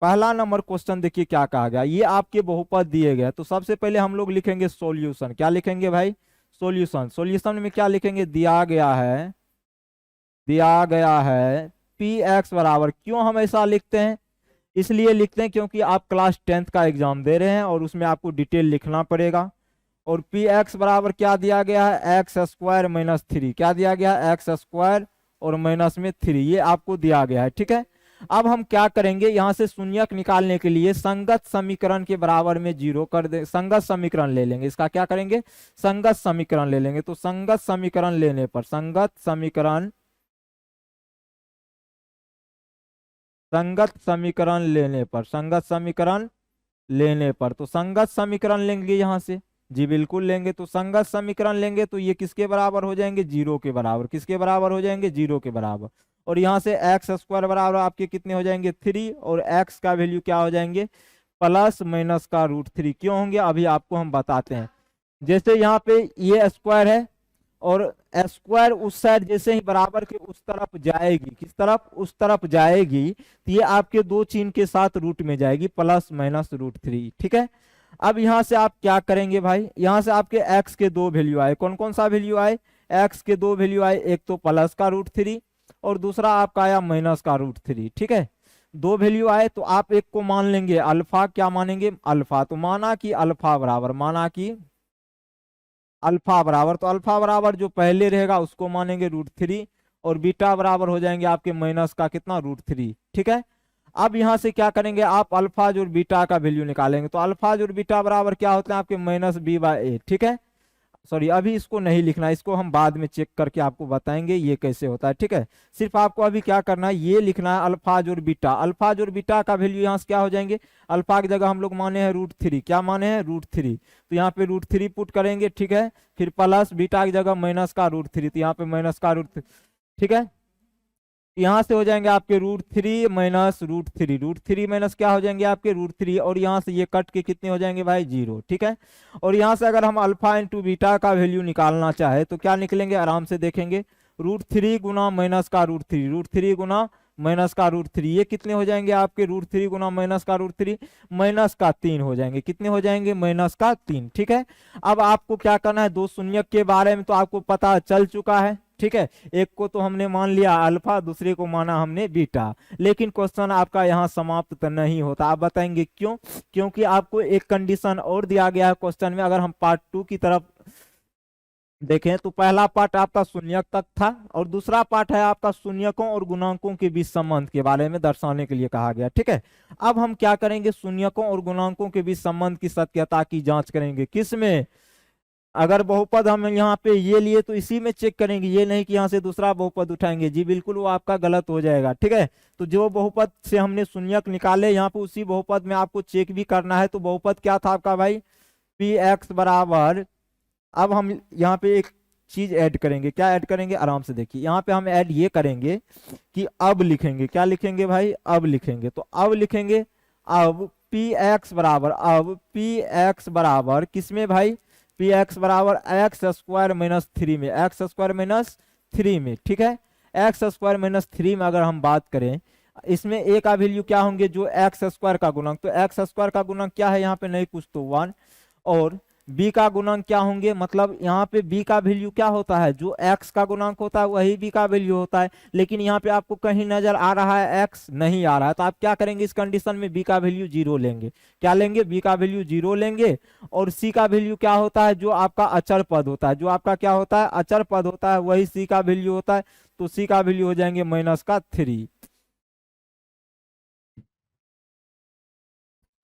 पहला नंबर क्वेश्चन देखिए क्या कहा गया, ये आपके बहुपद दिए गए, तो सबसे पहले हम लोग लिखेंगे सॉल्यूशन। क्या लिखेंगे भाई, सॉल्यूशन। सॉल्यूशन में क्या लिखेंगे, दिया गया है px बराबर, क्यों हम ऐसा लिखते हैं, इसलिए लिखते हैं क्योंकि आप क्लास 10th का एग्जाम दे रहे हैं और उसमें आपको डिटेल लिखना पड़ेगा। और px बराबर क्या दिया गया है, x² - 3, क्या दिया गया है, x² और -3, ये आपको दिया गया है, ठीक है। अब हम क्या करेंगे, यहां से शून्यक निकालने के लिए संगत समीकरण के बराबर में 0 कर दे, संगत समीकरण ले लेंगे। इसका क्या करेंगे, संगत समीकरण ले लेंगे। तो संगत समीकरण लेने पर, संगत समीकरण तो संगत समीकरण लेंगे यहाँ से, जी बिल्कुल लेंगे। तो संगत समीकरण लेंगे तो ये किसके बराबर हो जाएंगे, 0 के बराबर। किसके बराबर हो जाएंगे, 0 के बराबर। और यहाँ से x² बराबर आपके कितने हो जाएंगे 3, और x का वैल्यू क्या हो जाएंगे ±√3। क्यों होंगे अभी आपको हम बताते हैं। जैसे यहाँ पे ये स्क्वायर है और स्क्वायर उस साइड जैसे ही बराबर के उस तरफ जाएगी, किस तरफ, उस तरफ जाएगी, तो ये आपके 2 चिन्ह के साथ रूट में जाएगी ±√3, ठीक है। अब यहां से आप क्या करेंगे भाई, यहां से आपके x के 2 वैल्यू आए। कौन कौन सा वैल्यू आए, x के 2 वैल्यू आए, एक तो +√3 और दूसरा आपका आया -√3, ठीक है। 2 वैल्यू आए तो आप एक को मान लेंगे अल्फा, क्या मानेंगे अल्फा। तो माना कि अल्फा बराबर, तो अल्फा बराबर जो पहले रहेगा उसको मानेंगे √3, और बीटा बराबर हो जाएंगे आपके माइनस का कितना √3, ठीक है। अब यहां से क्या करेंगे, आप अल्फा जोड़ बीटा का वैल्यू निकालेंगे। तो अल्फा जोड़ बीटा बराबर क्या होता है आपके -b/a, ठीक है। सॉरी अभी इसको नहीं लिखना, इसको हम बाद में चेक करके आपको बताएंगे ये कैसे होता है, ठीक है। सिर्फ आपको अभी क्या करना है, ये लिखना है अल्फा जोड़ बीटा। अल्फा जोड़ बीटा का वैल्यू यहाँ से क्या हो जाएंगे, अल्फा की जगह हम लोग माने हैं √3, क्या माने हैं √3, तो यहाँ पे √3 पुट करेंगे, ठीक है। फिर प्लस बीटा की जगह -√3, तो यहाँ पे -√3, ठीक है। यहाँ से हो जाएंगे आपके √3 - √3 माइनस क्या हो जाएंगे आपके √3, और यहाँ से ये कट के कितने हो जाएंगे भाई 0, ठीक है। और यहाँ से अगर हम अल्फा इंटू बीटा का वैल्यू निकालना चाहे तो क्या निकलेंगे, आराम से देखेंगे, √3 गुना -√3, √3 गुना -√3, ये कितने हो जाएंगे आपके √3 गुना -√3, -3 हो जाएंगे। कितने हो जाएंगे, -3, ठीक है। अब आपको क्या करना है, 2 शून्यक के बारे में तो आपको पता चल चुका है, ठीक है। एक को तो हमने मान लिया अल्फा, दूसरे को माना हमने बीटा, लेकिन क्वेश्चन आपका यहाँ समाप्त तो नहीं होता। आप बताएंगे क्यों? क्योंकि आपको एक कंडीशन और दिया गया है क्वेश्चन में। अगर हम पार्ट 2 की तरफ देखें तो पहला पार्ट आपका शून्यक तक था, और दूसरा पार्ट है आपका शून्यकों और गुणांकों के बीच संबंध के बारे में दर्शाने के लिए कहा गया, ठीक है। अब हम क्या करेंगे, शून्यकों और गुणांकों के बीच संबंध की सत्यता की जांच करेंगे। किसमें? अगर बहुपद हम यहाँ पे ये लिए तो इसी में चेक करेंगे, ये नहीं कि यहाँ से दूसरा बहुपद उठाएंगे, जी बिल्कुल वो आपका गलत हो जाएगा, ठीक है। तो जो बहुपद से हमने शून्यक निकाले, यहाँ पे उसी बहुपद में आपको चेक भी करना है। तो बहुपद क्या था आपका भाई? पी एक्स बराबर, अब हम यहाँ पे एक चीज ऐड करेंगे। क्या ऐड करेंगे? आराम से देखिए, यहाँ पे हम ऐड ये करेंगे कि अब लिखेंगे। क्या लिखेंगे भाई? अब लिखेंगे। तो अब लिखेंगे, अब पी एक्स बराबर, अब पी एक्स बराबर किसमें भाई? पी एक्स बराबर एक्स स्क्वायर माइनस 3 में, एक्स स्क्वायर माइनस 3 में, ठीक है। एक्स स्क्वायर माइनस 3 में अगर हम बात करें, इसमें ए का वैल्यू क्या होंगे? जो एक्स स्क्वायर का गुणक, तो एक्स स्क्वायर का गुणक क्या है यहाँ पे? नहीं कुछ तो 1। और बी का गुणांक क्या होंगे? मतलब यहाँ पे बी का वैल्यू क्या होता है? जो एक्स का गुणांक होता है वही बी का वैल्यू होता है। लेकिन यहाँ पे आपको कहीं नजर आ रहा है एक्स? नहीं आ रहा है। तो आप क्या करेंगे इस कंडीशन में? बी का वैल्यू 0 लेंगे। क्या लेंगे? बी का वैल्यू 0 लेंगे। और सी का वैल्यू क्या होता है? जो आपका अचर पद होता है, जो आपका क्या होता है? अचर पद होता है, वही सी का वैल्यू होता है। तो सी का वैल्यू हो जाएंगे -3।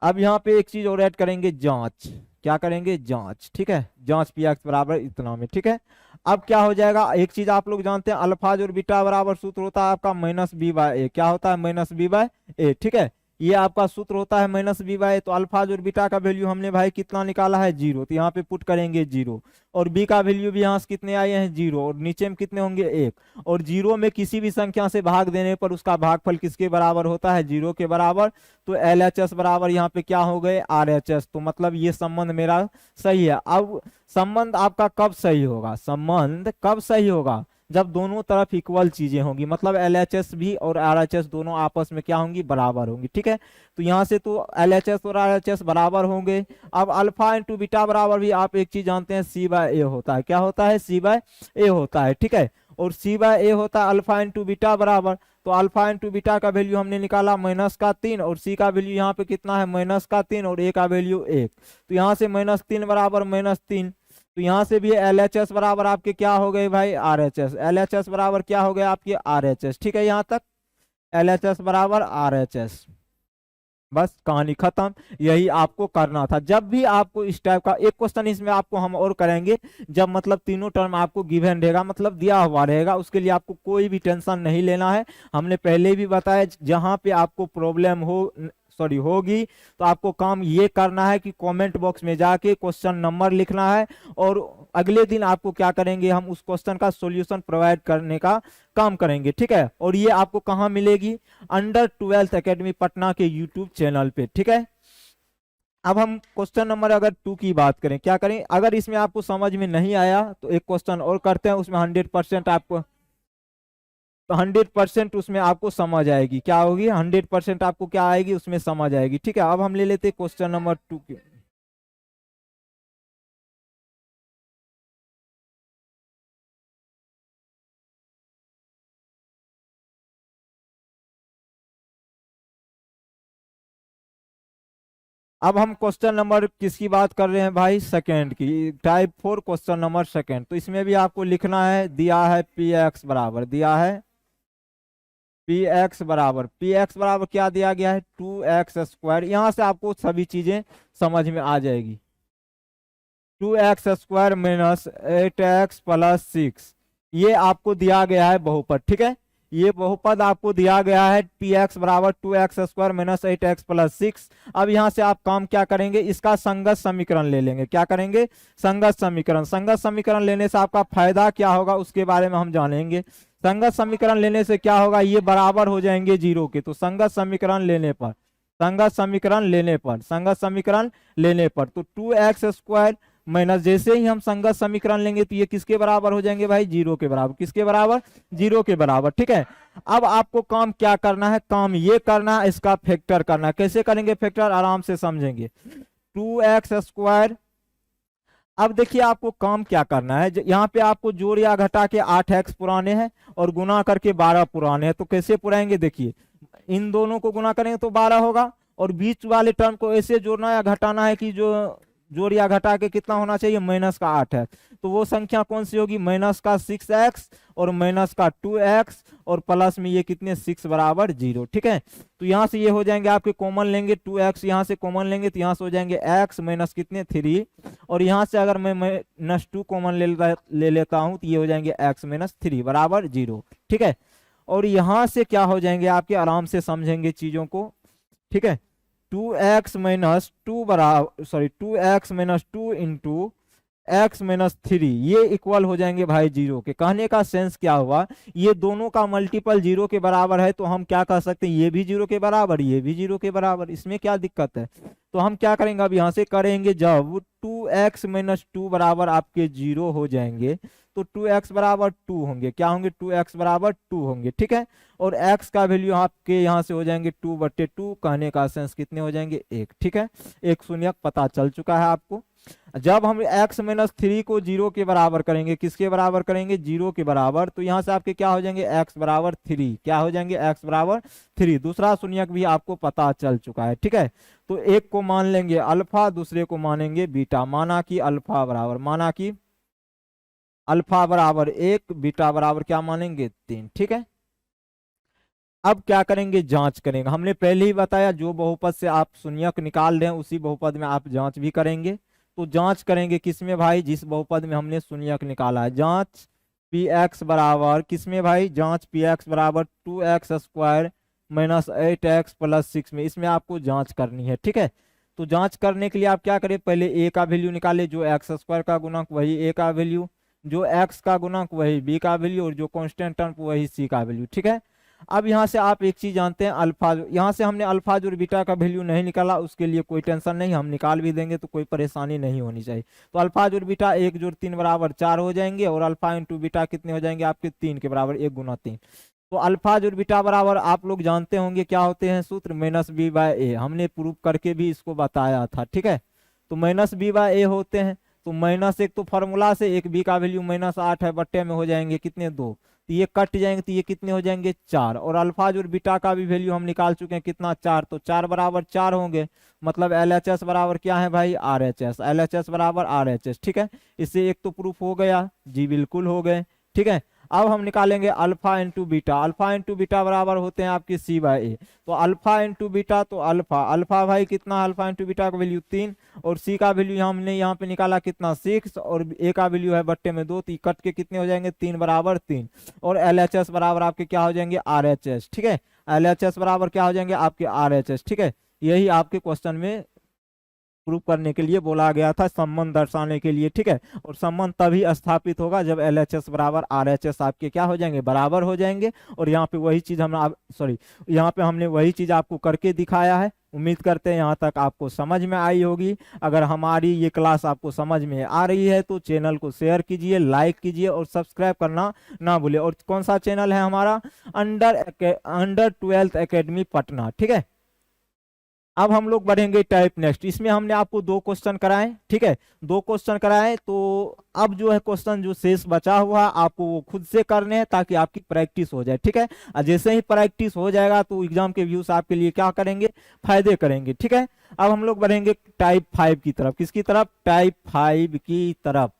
अब यहाँ पे एक चीज और ऐड करेंगे, जांच। क्या करेंगे? जांच, ठीक है। जांच पी एक्स बराबर इतना में, ठीक है। अब क्या हो जाएगा? एक चीज आप लोग जानते हैं, अल्फाज और बीटा बराबर सूत्र होता है आपका -b/a। क्या होता है? -b/a, ठीक है। ये आपका सूत्र होता है -b/a। तो अल्फाज और बीटा का वैल्यू हमने भाई कितना निकाला है? 0। तो यहाँ पे पुट करेंगे 0। और बी का वैल्यू भी यहाँ से कितने आए हैं? 0। और नीचे में कितने होंगे? 1। और 0 में किसी भी संख्या से भाग देने पर उसका भागफल किसके बराबर होता है? 0 के बराबर। तो LHS बराबर यहाँ पे क्या हो गए? RHS। तो मतलब ये संबंध मेरा सही है। अब संबंध आपका कब सही होगा? संबंध कब सही होगा? जब दोनों तरफ इक्वल चीजें होंगी, मतलब LHS भी और RHS दोनों आपस में क्या होंगी? बराबर होंगी, ठीक है। तो यहाँ से तो LHS और RHS बराबर होंगे। अब अल्फा इंटू बीटा बराबर भी आप एक चीज जानते हैं, C/A होता है। क्या होता है? C/A होता है, ठीक है। और C/A होता है अल्फा इंटू बीटा बराबर। तो अल्फा इंटू बीटा का वैल्यू हमने निकाला -3, और सी का वैल्यू यहाँ पे कितना है? -3, और ए का वैल्यू 1। तो यहाँ से -3 बराबर -3। तो यहाँ से भी LHS बराबर आपके क्या हो गए भाई? RHS। LHS बराबर क्या हो गया आपके? RHS, ठीक है। यहाँ तक LHS बराबर RHS, बस कहानी खत्म। यही आपको करना था। जब भी आपको इस टाइप का एक क्वेश्चन इसमें आपको हम और करेंगे, जब मतलब तीनों टर्म आपको गिवन रहेगा, मतलब दिया हुआ रहेगा, उसके लिए आपको कोई भी टेंशन नहीं लेना है। हमने पहले भी बताया, जहां पे आपको प्रॉब्लम होगी, तो आपको काम ये करना है कि कमेंट बॉक्स में जाके क्वेश्चन नंबर लिखना है, और अगले दिन आपको क्या करेंगे, हम उस क्वेश्चन का सॉल्यूशन प्रोवाइड करने का काम करेंगे, ठीक है। और ये आपको कहाँ मिलेगी? अंडर 12th एकेडमी पटना के यूट्यूब चैनल पे, ठीक है। अब हम क्वेश्चन नंबर अगर 2 की बात करें, क्या करें? अगर इसमें आपको समझ में नहीं आया तो एक क्वेश्चन और करते हैं, उसमें 100% आपको, तो 100% उसमें आपको समझ आएगी। क्या होगी? 100% आपको क्या आएगी? उसमें समझ आएगी, ठीक है। अब हम ले लेते हैं क्वेश्चन नंबर 2 की। अब हम क्वेश्चन नंबर किसकी बात कर रहे हैं भाई? सेकंड की, टाइप 4 क्वेश्चन नंबर सेकंड। तो इसमें भी आपको लिखना है, दिया है पी एक्स बराबर, दिया है पी एक्स बराबर क्या दिया गया है? 2x²। यहां से आपको सभी चीजें समझ में आ जाएगी। 2x² माइनस 8x प्लस 6, ये आपको दिया गया है बहुपद, ठीक है। ये बहुपद आपको दिया गया है पी एक्स बराबर 2x² माइनस 8x प्लस 6। अब यहां से आप काम क्या करेंगे? इसका संगत समीकरण ले लेंगे। क्या करेंगे? संगत समीकरण। संगत समीकरण लेने से आपका फायदा क्या होगा उसके बारे में हम जानेंगे। संगत समीकरण लेने से क्या होगा? ये बराबर हो जाएंगे 0 के। तो संगत समीकरण लेने पर, तो 2x² माइनस, जैसे ही हम संगत समीकरण लेंगे तो ये किसके बराबर हो जाएंगे भाई? 0 के बराबर। किसके बराबर? 0 के बराबर, ठीक है। अब आपको काम क्या करना है? काम ये करना है, इसका फैक्टर करना है। कैसे करेंगे फैक्टर? आराम से समझेंगे। 2x² अब देखिए आपको काम क्या करना है, यहाँ पे आपको जोड़ या घटा के 8x पुराने हैं और गुना करके 12 पुराने हैं। तो कैसे पुराएंगे, देखिए इन दोनों को गुना करेंगे तो 12 होगा, और बीच वाले टर्म को ऐसे जोड़ना या घटाना है कि जो जोड़ या घटा के कितना होना चाहिए, माइनस का 8 है। तो वो संख्या कौन सी होगी, माइनस का 6x और माइनस का 2x और प्लस में ये कितने 6 बराबर 0। ठीक है, तो यहाँ से ये हो जाएंगे आपके कॉमन लेंगे 2x, यहाँ से कॉमन लेंगे तो यहाँ से हो जाएंगे x माइनस कितने 3, और यहाँ से अगर मैं माइनस 2 कॉमन ले लेता हूँ तो ये हो जाएंगे x माइनस 3 बराबर 0। ठीक है, और यहाँ से क्या हो जाएंगे आपके, आराम से समझेंगे चीजों को। ठीक है, 2x माइनस 2 बराबर 2x minus 2 into x minus 3 ये इक्वल हो जाएंगे भाई 0 के। कहने का सेंस क्या हुआ, ये दोनों का मल्टीपल 0 के बराबर है, तो हम क्या कह सकते हैं, ये भी 0 के बराबर, ये भी 0 के बराबर, इसमें क्या दिक्कत है। तो हम क्या करेंगे, अब यहाँ से करेंगे, जब 2x माइनस 2 बराबर आपके 0 हो जाएंगे तो 2x बराबर 2 होंगे, क्या होंगे 2x बराबर 2 होंगे। ठीक है, और x का वैल्यू आपके यहाँ से हो जाएंगे 2/2, कहने का सेंस कितने हो जाएंगे 1। ठीक है, एक शून्य पता चल चुका है आपको। जब हम x माइनस 3 को 0 के बराबर करेंगे, किसके बराबर करेंगे, 0 के बराबर, तो यहाँ से आपके क्या हो जाएंगे x बराबर 3, क्या हो जाएंगे x बराबर 3। दूसरा शून्यक भी आपको पता चल चुका है। ठीक है, तो एक को मान लेंगे अल्फा, दूसरे को मानेंगे बीटा, माना कि अल्फा बराबर 1, बीटा बराबर क्या मानेंगे 3। ठीक है, अब क्या करेंगे, जांच करेंगे। हमने पहले ही बताया जो बहुपद से आप शून्यक निकाल रहे हैं उसी बहुपद में आप जांच भी करेंगे। तो जांच करेंगे किसमें भाई, जिस बहुपद में हमने शून्यक निकाला है। जांच px बराबर किसमें भाई, जांच px बराबर 2x square minus 8x plus 6 में, इसमें आपको जांच करनी है। ठीक है, तो जांच करने के लिए आप क्या करें, पहले a का वैल्यू निकाले, जो एक्स स्क्वायर का गुणक वही a का वैल्यू, जो x का गुणक वही b का वैल्यू, और जो कांस्टेंट टर्म वही c का वैल्यू। ठीक है, अब यहाँ से आप एक चीज जानते हैं, अल्फा, यहाँ से हमने अल्फा जो बीटा का वैल्यू नहीं निकाला, उसके लिए कोई टेंशन नहीं, हम निकाल भी देंगे तो कोई परेशानी नहीं होनी चाहिए। तो अल्फा जोड़ बीटा 1 जोड़ 3 बराबर 4 हो जाएंगे, और अल्फा इंटू बीटा कितने हो जाएंगे आपके 3 के बराबर, 1 गुना 3। तो अल्फा जोड़ बीटा बराबर आप लोग जानते होंगे क्या होते हैं सूत्र, माइनस बी बाय ए, हमने प्रूफ करके भी इसको बताया था। ठीक है, तो माइनस बी बाय ए होते हैं, तो माइनस एक तो फॉर्मूला से, एक बी का वैल्यू माइनस 8 है, बट्टे में हो जाएंगे कितने 2, तो ये कट जाएंगे, तो ये कितने हो जाएंगे 4, और अल्फा जो बीटा का भी वैल्यू हम निकाल चुके हैं कितना 4, तो 4 बराबर 4 होंगे, मतलब LHS बराबर क्या है भाई RHS, LHS बराबर RHS। ठीक है, इससे एक तो प्रूफ हो गया, जी बिल्कुल हो गए। ठीक है, अब हम निकालेंगे alpha into beta, alpha into beta बराबर होते हैं आपके c बाय ए। तो अल्फा इंटू बीटा, तो अल्फा भाई कितना, अल्फा इंटू बीटा का वैल्यू 3, और c का वैल्यू हमने यहाँ पे निकाला कितना 6, और a का वैल्यू है बट्टे में 2, तो कट के कितने हो जाएंगे 3 बराबर 3, और LHS बराबर आपके क्या हो जाएंगे RHS। ठीक है, LHS बराबर क्या हो जाएंगे आपके RHS। ठीक है, यही आपके क्वेश्चन में प्रूव करने के लिए बोला गया था, संबंध दर्शाने के लिए। ठीक है, और संबंध तभी स्थापित होगा जब LHS बराबर RHS आपके क्या हो जाएंगे, बराबर हो जाएंगे। और यहाँ पे वही चीज यहाँ पे हमने वही चीज आपको करके दिखाया है। उम्मीद करते हैं यहाँ तक आपको समझ में आई होगी। अगर हमारी ये क्लास आपको समझ में आ रही है तो चैनल को शेयर कीजिए, लाइक कीजिए और सब्सक्राइब करना ना भूलिए। और कौन सा चैनल है हमारा, अंडर 12th एकेडमी पटना। ठीक है, अब हम लोग बढ़ेंगे टाइप नेक्स्ट। इसमें हमने आपको 2 क्वेश्चन कराए। ठीक है, 2 क्वेश्चन कराए, तो अब जो है क्वेश्चन जो शेष बचा हुआ आपको वो खुद से करने हैं ताकि आपकी प्रैक्टिस हो जाए। ठीक है, और जैसे ही प्रैक्टिस हो जाएगा तो एग्जाम के व्यूज आपके लिए क्या करेंगे, फायदे करेंगे। ठीक है, अब हम लोग बढ़ेंगे टाइप 5 की तरफ। किसकी तरफ, टाइप 5 की तरफ।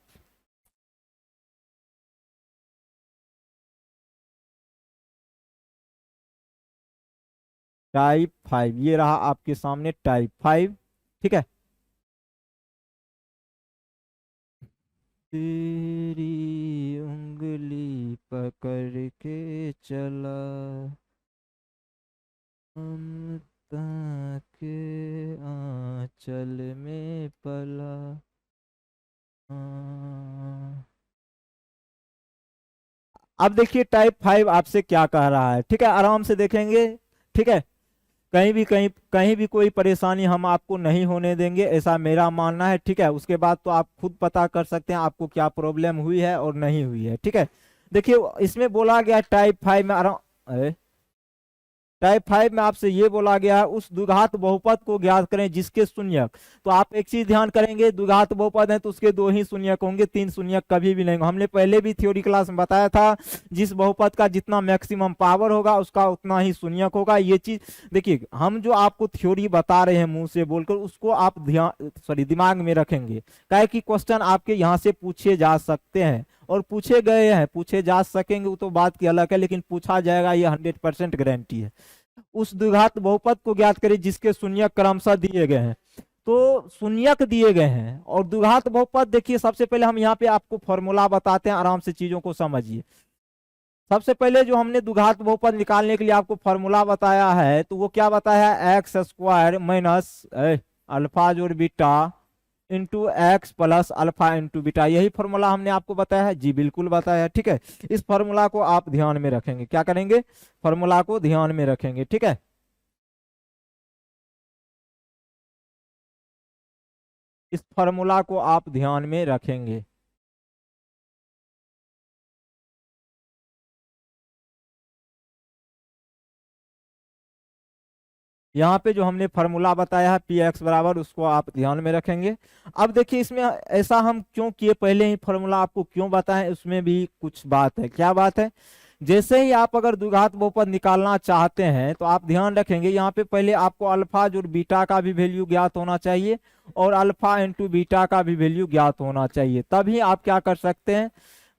टाइप 5 ये रहा आपके सामने टाइप 5। ठीक है, तेरी उंगली पकड़ के चला ममता के आंचल में पला। अब देखिए टाइप 5 आपसे क्या कह रहा है। ठीक है, आराम से देखेंगे। ठीक है, कहीं भी कोई परेशानी हम आपको नहीं होने देंगे, ऐसा मेरा मानना है। ठीक है, उसके बाद तो आप खुद पता कर सकते हैं आपको क्या प्रॉब्लम हुई है और नहीं हुई है। ठीक है, देखिए इसमें बोला गया टाइप 5 में टाइप 5 में आपसे ये बोला गया है उस द्विघात बहुपद को ज्ञात करें जिसके शून्यक। तो आप एक चीज ध्यान करेंगे, द्विघात बहुपद है तो उसके दो ही शून्यक होंगे, तीन शून्यक कभी भी नहीं होंगे। हमने पहले भी थ्योरी क्लास में बताया था, जिस बहुपद का जितना मैक्सिमम पावर होगा उसका उतना ही शून्यक होगा। ये चीज देखिए, हम जो आपको थ्योरी बता रहे हैं मुंह से बोलकर, उसको आप ध्यान दिमाग में रखेंगे, काहे कि क्वेश्चन आपके यहाँ से पूछे जा सकते हैं और पूछे गए हैं, पूछे जा सकेंगे वो तो बात की अलग है, लेकिन पूछा जाएगा ये 100% गारंटी है। उस द्विघात बहुपद को ज्ञात करें जिसके शून्यक क्रमशः दिए गए हैं। तो शून्यक दिए गए हैं और द्विघात बहुपद, देखिए सबसे पहले हम यहाँ पे आपको फॉर्मूला बताते हैं, आराम से चीजों को समझिए। सबसे पहले जो हमने द्विघात बहुपद निकालने के लिए आपको फॉर्मूला बताया है, तो वो क्या बताया है, एक्स स्क्वायर माइनस अल्फा जोड़ beta into x plus alpha into beta. यही फॉर्मूला हमने आपको बताया है जी, बिल्कुल बताया है, ठीक है। इस फॉर्मूला को आप ध्यान में रखेंगे, क्या करेंगे, फॉर्मूला को ध्यान में रखेंगे, ठीक है। इस फॉर्मूला को आप ध्यान में रखेंगे। यहाँ पे जो हमने फॉर्मूला बताया है पी एक्स बराबर, उसको आप ध्यान में रखेंगे। अब देखिए इसमें ऐसा हम क्यों किए, पहले ही फॉर्मूला आपको क्यों बताएं, उसमें भी कुछ बात है। क्या बात है, जैसे ही आप अगर द्विघात बहुपद निकालना चाहते हैं तो आप ध्यान रखेंगे, यहाँ पे पहले आपको अल्फा जोड़ बीटा का भी वैल्यू ज्ञात होना चाहिए और अल्फा इंटू बीटा का भी वैल्यू ज्ञात होना चाहिए, तभी आप क्या कर सकते हैं,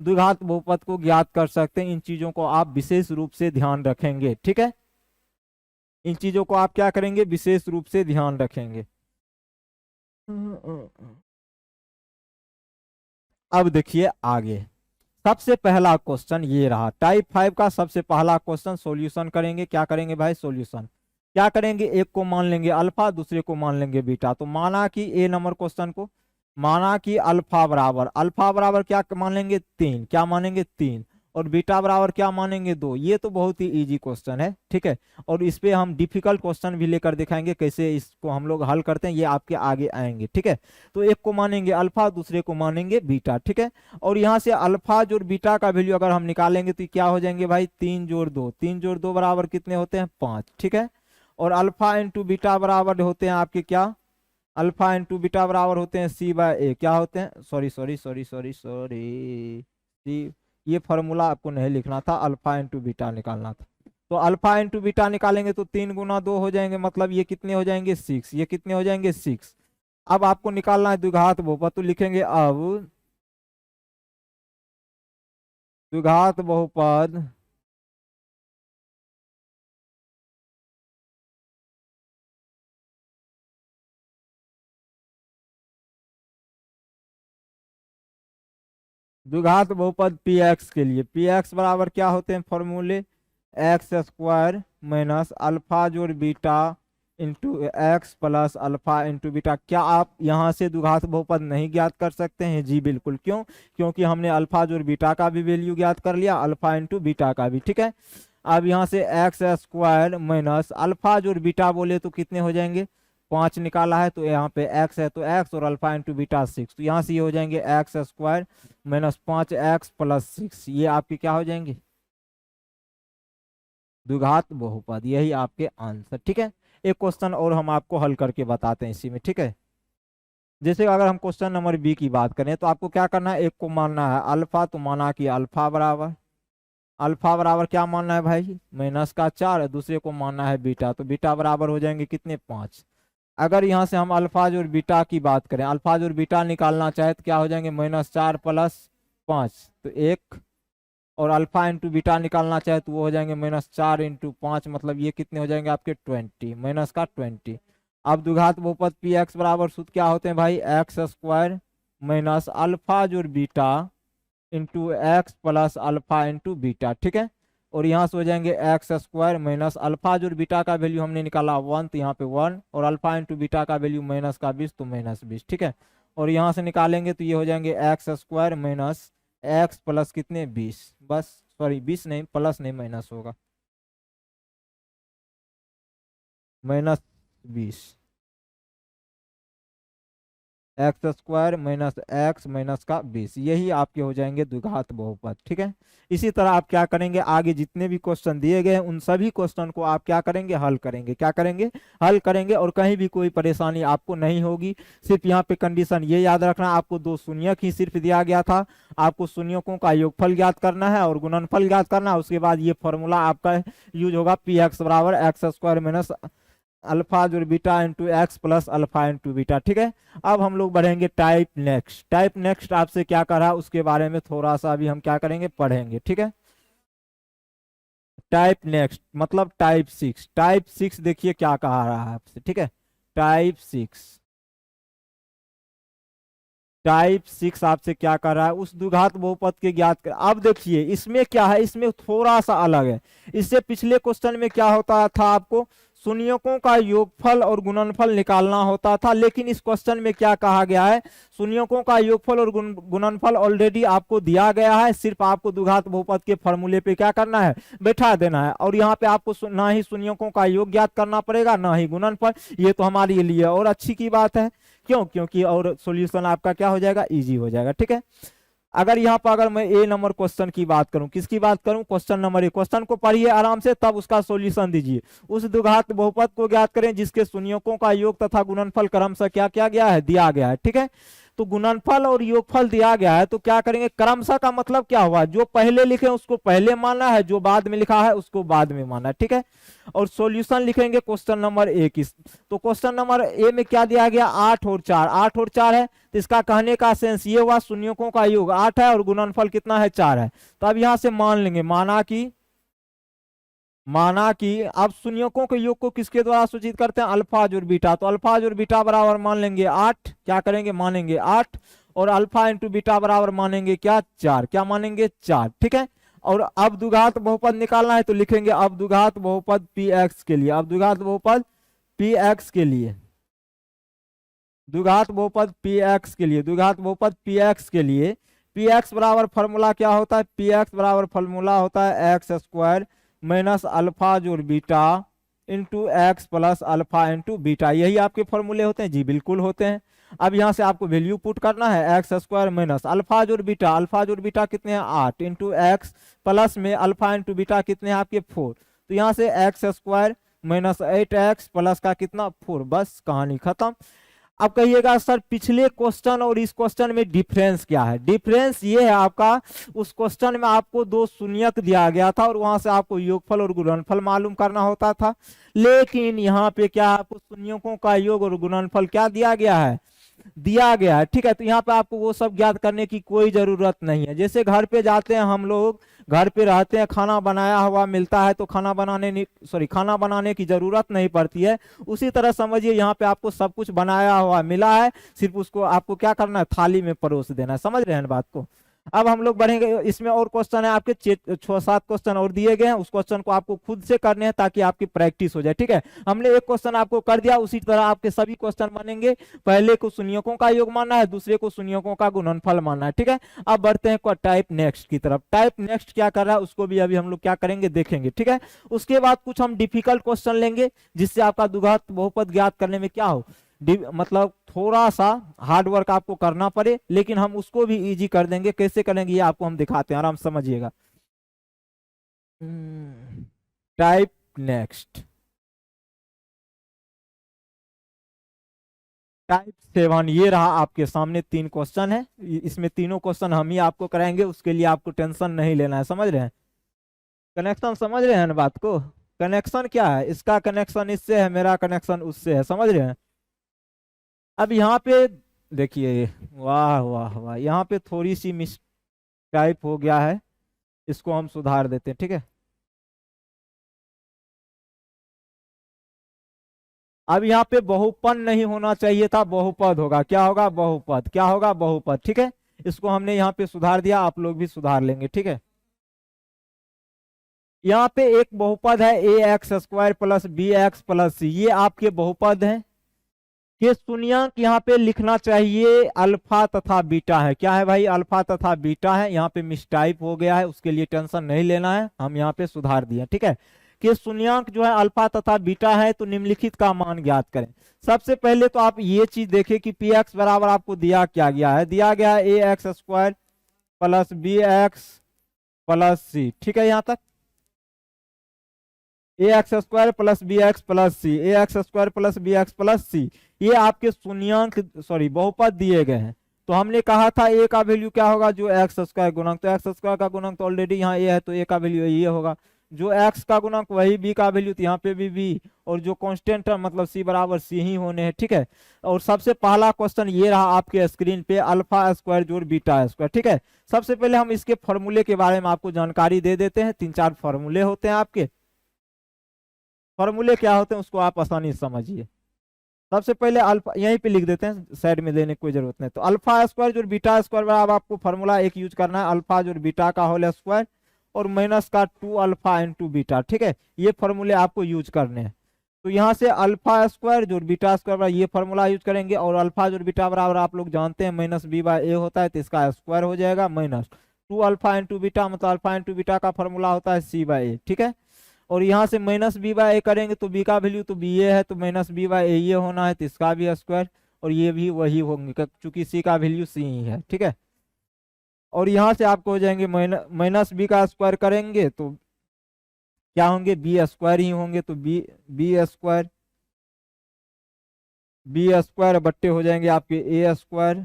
द्विघात बहुपद को ज्ञात कर सकते हैं। इन चीजों को आप विशेष रूप से ध्यान रखेंगे, ठीक है। इन चीजों को आप क्या करेंगे, विशेष रूप से ध्यान रखेंगे। अब देखिए आगे, सबसे पहला क्वेश्चन ये रहा, टाइप 5 का सबसे पहला क्वेश्चन। सॉल्यूशन करेंगे, क्या करेंगे भाई, सॉल्यूशन क्या करेंगे, एक को मान लेंगे अल्फा, दूसरे को मान लेंगे बीटा। तो माना कि ए नंबर क्वेश्चन को माना कि अल्फा बराबर क्या मान लेंगे, 3, क्या मानेंगे 3, और बीटा बराबर क्या मानेंगे 2। ये तो बहुत ही इजी क्वेश्चन है, ठीक है। और इस पे हम डिफिकल्ट क्वेश्चन भी लेकर दिखाएंगे कैसे इसको हम लोग हल करते हैं, ये आपके आगे आएंगे, ठीक है। तो एक को मानेंगे अल्फा, दूसरे को मानेंगे बीटा, ठीक है। और यहाँ से अल्फा जोड़ बीटा का वैल्यू अगर हम निकालेंगे तो क्या हो जाएंगे भाई, 3 जोड़ 2, 3 जोड़ 2 बराबर कितने होते हैं, 5, ठीक है। और अल्फा इंटू बीटा बराबर होते हैं आपके क्या, अल्फा इंटू बीटा बराबर होते हैं सी बाय ए, क्या होते हैं, sorry sorry sorry sorry sorry C, ये फॉर्मूला आपको नहीं लिखना था, अल्फा इंटू बीटा निकालना था। तो अल्फा इंटू बीटा निकालेंगे तो 3 गुना 2 हो जाएंगे, मतलब ये कितने हो जाएंगे 6, ये कितने हो जाएंगे 6। अब आपको निकालना है द्विघात बहुपद, तो लिखेंगे अब द्विघात बहुपद द्विघात बहुपद पी एक्स के लिए, पी एक्स बराबर क्या होते हैं फॉर्मूले, एक्स स्क्वायर माइनस अल्फा जोड़ beta into x plus alpha into beta. क्या आप यहाँ से द्विघात बहुपद नहीं ज्ञात कर सकते हैं, जी बिल्कुल, क्यों, क्योंकि हमने अल्फा जोड़ बीटा का भी वैल्यू ज्ञात कर लिया, अल्फा इंटू बीटा का भी, ठीक है। अब यहाँ से एक्स स्क्वायर माइनस अल्फा जोड़ बीटा बोले तो कितने हो जाएंगे, 5 निकाला है तो यहाँ पे एक्स है तो एक्स, और अल्फा इंटू बीटा 6, तो यहाँ से ये हो जाएंगे x square minus 5x plus 6, ये आपके क्या हो जाएंगे, द्विघात बहुपद, यही आपके आंसर, ठीक है। एक क्वेश्चन और हम आपको हल करके बताते हैं इसी में, ठीक है। जैसे अगर हम क्वेश्चन नंबर बी की बात करें तो आपको क्या करना है, एक को मानना है अल्फा, तो माना कि अल्फा बराबर क्या मानना है भाई, -4, दूसरे को मानना है बीटा, तो बीटा बराबर हो जाएंगे कितने, 5। अगर यहाँ से हम अल्फा जोड़ बीटा की बात करें, अल्फा जोड़ बीटा निकालना चाहे तो क्या हो जाएंगे, -4 प्लस 5, तो 1, और अल्फा इंटू बीटा निकालना चाहे तो वो हो जाएंगे -4 इंटू 5, मतलब ये कितने हो जाएंगे आपके 20, माइनस का 20। अब द्विघात बहुपद पी एक्स बराबर सूत्र क्या होते हैं भाई, एक्स स्क्वायर माइनस अल्फा जोड़ beta into x plus alpha into beta, ठीक है। और यहाँ से हो जाएंगे एक्स स्क्वायर माइनस अल्फा जो बीटा का वैल्यू हमने निकाला 1, तो यहाँ पे 1, और अल्फा इंटू बीटा का वैल्यू -20, तो -20, ठीक है। और यहाँ से निकालेंगे तो ये हो जाएंगे x square minus x plus कितने 20, बस, सॉरी 20 नहीं, प्लस नहीं माइनस होगा, -20। X square minus x minus का 20, यही आपके हो जाएंगे द्विघात बहुपद। ठीक है, इसी तरह आप क्या करेंगे, आगे जितने भी क्वेश्चन दिए गए हैं उन सभी क्वेश्चन को आप क्या करेंगे, हल करेंगे। क्या करेंगे, हल करेंगे, और कहीं भी कोई परेशानी आपको नहीं होगी। सिर्फ यहाँ पे कंडीशन ये याद रखना, आपको दो शून्यक ही सिर्फ दिया गया था, आपको शून्यकों का योगफल ज्ञात करना है और गुणनफल ज्ञात करना है। उसके बाद ये फॉर्मूला आपका यूज होगा, पी एक्स बराबर एक्स स्क्वायर माइनस अल्फा जो beta into x plus alpha into beta. ठीक है, अब हम लोग बढ़ेंगे टाइप नेक्स्ट। टाइप नेक्स्ट आपसे क्या करा उसके बारे में थोड़ा सा अभी हम क्या करेंगे, पढ़ेंगे। ठीक है, टाइप नेक्स्ट मतलब टाइप 6। टाइप 6 देखिए क्या कहा रहा है आपसे। ठीक है, टाइप 6, टाइप 6 आपसे क्या कर रहा है, उस द्विघात बहुपद के ज्ञात कर। अब देखिए इसमें क्या है, इसमें थोड़ा सा अलग है। इससे पिछले क्वेश्चन में क्या होता था, आपको शून्यकों का योगफल और गुणनफल निकालना होता था, लेकिन इस क्वेश्चन में क्या कहा गया है, शून्यकों का योगफल और गुणनफल ऑलरेडी आपको दिया गया है, सिर्फ आपको द्विघात बहुपद के फॉर्मूले पे क्या करना है, बैठा देना है। और यहाँ पे आपको ना ही शून्यकों का योग ज्ञात करना पड़ेगा ना ही गुणनफल। ये तो हमारे लिए और अच्छी की बात है, क्यों, क्योंकि और सॉल्यूशन आपका क्या हो जाएगा, इजी हो जाएगा। ठीक है, अगर यहाँ पर अगर मैं ए नंबर क्वेश्चन की बात करूं, किसकी बात करूं, क्वेश्चन नंबर ए। क्वेश्चन को पढ़िए आराम से, तब उसका सॉल्यूशन दीजिए। उस द्विघात बहुपद को ज्ञात करें जिसके शून्यकों का योग तथा गुणनफल क्रमशः क्या क्या गया है, दिया गया है। ठीक है, तो गुणनफल और योगफल दिया गया है, तो क्या करेंगे, क्रमशः का मतलब क्या हुआ, जो पहले लिखे उसको पहले मानना है, जो बाद में लिखा है उसको बाद में मानना है। ठीक है, और सॉल्यूशन लिखेंगे क्वेश्चन नंबर ए की। तो क्वेश्चन नंबर ए में क्या दिया गया, 8 और 4, 8 और 4 है, तो इसका कहने का सेंस ये हुआ शून्यकों का योग 8 है और गुणनफल कितना है, 4 है। तो अब यहां से मान लेंगे, माना कि अब शून्यकों के योग को किसके द्वारा सूचित करते हैं, अल्फा जोड़ बीटा। तो अल्फा जोड़ बीटा बराबर मान लेंगे 8, क्या करेंगे, मानेंगे 8, और अल्फा इंटू बीटा बराबर मानेंगे क्या, 4, क्या मानेंगे, 4। ठीक है, और अब द्विघात बहुपद निकालना है, तो लिखेंगे अब द्विघात बहुपद पी एक्स के लिए, अब द्विघात बहुपद पी एक्स के लिए, द्विघात बहुपद पी एक्स के लिए, द्विघात बहुपद पी एक्स के लिए पी एक्स बराबर फॉर्मूला क्या होता है, पी एक्स बराबर फॉर्मूला होता है एक्स स्क्वायर माइनस अल्फा जोड़ beta into x plus alpha into beta. यही आपके फॉर्मूले होते हैं जी, बिल्कुल होते हैं। अब यहां से आपको वैल्यू पुट करना है, एक्स स्क्वायर माइनस अल्फा जोड़ बीटा, अल्फा जोड़ बीटा कितने हैं 8 इंटू एक्स प्लस में अल्फा इंटू बीटा कितने हैं आपके 4। तो यहाँ से x square minus 8x plus का कितना 4, बस कहानी खत्म। अब कहिएगा सर पिछले क्वेश्चन और इस क्वेश्चन में डिफरेंस क्या है, डिफरेंस ये है आपका, उस क्वेश्चन में आपको दो शून्यक दिया गया था और वहां से आपको योगफल और गुणनफल मालूम करना होता था, लेकिन यहाँ पे क्या आपको शून्यकों का योग और गुणनफल क्या दिया गया है, दिया गया है। ठीक है, तो यहाँ पे आपको वो सब ज्ञात करने की कोई जरूरत नहीं है। जैसे घर पे जाते हैं हम लोग, घर पे रहते हैं, खाना बनाया हुआ मिलता है तो खाना बनाने की जरूरत नहीं पड़ती है। उसी तरह समझिए यहाँ पे आपको सब कुछ बनाया हुआ मिला है, सिर्फ उसको आपको क्या करना है, थाली में परोस देना है। समझ रहे हैं बात को। अब हम लोग बढ़ेंगे, इसमें और क्वेश्चन है आपके 6-7 क्वेश्चन और दिए गए हैं, उस क्वेश्चन को आपको खुद से करने हैं ताकि आपकी प्रैक्टिस हो जाए। ठीक है, हमने एक क्वेश्चन आपको कर दिया, उसी तरह आपके सभी क्वेश्चन बनेंगे। पहले को शून्यकों का योग मानना है, दूसरे को शून्यकों का गुणनफल मानना है। ठीक है, अब बढ़ते हैं टाइप नेक्स्ट की तरफ। टाइप नेक्स्ट क्या कर रहा है उसको भी अभी हम लोग क्या करेंगे, देखेंगे। ठीक है, उसके बाद कुछ हम डिफिकल्ट क्वेश्चन लेंगे जिससे आपका द्विघात बहुपद ज्ञात करने में क्या हो, मतलब थोड़ा सा हार्ड वर्क आपको करना पड़े, लेकिन हम उसको भी इजी कर देंगे। कैसे करेंगे ये आपको हम दिखाते हैं, आराम से समझिएगा। टाइप नेक्स्ट, टाइप 7 ये रहा आपके सामने, 3 क्वेश्चन है, इसमें तीनों क्वेश्चन हम ही आपको कराएंगे, उसके लिए आपको टेंशन नहीं लेना है। समझ रहे हैं कनेक्शन, समझ रहे हैं ना बात को। कनेक्शन क्या है, इसका कनेक्शन इससे है, मेरा कनेक्शन उससे है, समझ रहे हैं। अब यहाँ पे देखिए, वाह वाह वाह, यहाँ पे थोड़ी सी मिस टाइप हो गया है, इसको हम सुधार देते हैं। ठीक है, अब यहाँ पे बहुपद नहीं होना चाहिए था, बहुपद होगा, क्या होगा, बहुपद, क्या होगा, बहुपद। ठीक है, इसको हमने यहाँ पे सुधार दिया, आप लोग भी सुधार लेंगे। ठीक है, यहाँ पे एक बहुपद है A X square plus B X plus C, ये आपके बहुपद हैं। ये शून्यक यहाँ पे लिखना चाहिए अल्फा तथा बीटा है, क्या है भाई, अल्फा तथा बीटा है। यहाँ पे मिसटाइप हो गया है, उसके लिए टेंशन नहीं लेना है, हम यहाँ पे सुधार दिए। ठीक है, कि शून्यांक जो है अल्फा तथा बीटा है, तो निम्नलिखित का मान ज्ञात करें। सबसे पहले तो आप ये चीज देखें कि पी एक्स बराबर आपको दिया क्या गया है, दिया गया है A X square plus B X plus C. ठीक है, यहां तक A X square plus B X plus C, A X square plus B X plus C, ये आपके शून्यांक बहुपद दिए गए हैं। तो हमने कहा था ए का वैल्यू क्या होगा, जो एक्स स्क्वायर गुणक, तो एक्स स्क्वायर का गुणक तो ऑलरेडी यहाँ ए है, तो ए का वैल्यू ये होगा। जो एक्स का गुणक वही बी का वैल्यू, तो यहाँ पे भी बी, और जो कांस्टेंट मतलब सी बराबर सी ही होने हैं। ठीक है, और सबसे पहला क्वेश्चन ये रहा आपके स्क्रीन पे, अल्फा स्क्वायर जोड़ बीटा स्क्वायर। ठीक है, सबसे पहले हम इसके फॉर्मूले के बारे में आपको जानकारी दे देते हैं। 3-4 फॉर्मूले होते हैं आपके, फॉर्मूले क्या होते हैं उसको आप आसानी से समझिए। सबसे पहले अल्फा यहीं पे लिख देते हैं, साइड में देने की कोई जरूरत नहीं। तो अल्फा स्क्वायर जो बीटा स्क्वायर बराबर आपको फॉर्मूला एक यूज करना है, अल्फा जो बीटा का होल स्क्वायर और माइनस का 2 अल्फा इंटू बीटा। ठीक है, ये फॉर्मूले आपको यूज करने हैं। तो यहाँ से अल्फा स्क्वायर जो बीटा स्क्वायर बराबर ये फॉर्मूला यूज करेंगे, और अल्फा जो बीटा बराबर आप लोग जानते हैं माइनस बी बाय ए होता है, तो इसका स्क्वायर हो जाएगा माइनस 2 अल्फा इंटू बीटा, मतलब अल्फा इंटू बीटा का फॉर्मूला होता है सी बाय ए। ठीक है, और यहाँ से माइनस बी बाय ए करेंगे तो बी का वैल्यू तो बी ए है, तो माइनस बी बाय ए ये होना है, तो इसका भी स्क्वायर, और ये भी वही होंगे क्योंकि सी का वैल्यू सी ही है। ठीक है, और यहाँ से आपको हो जाएंगे माइनस बी का स्क्वायर करेंगे तो क्या होंगे, बी स्क्वायर ही होंगे, तो बी स्क्वायर बट्टे हो जाएंगे आपके ए स्क्वायर,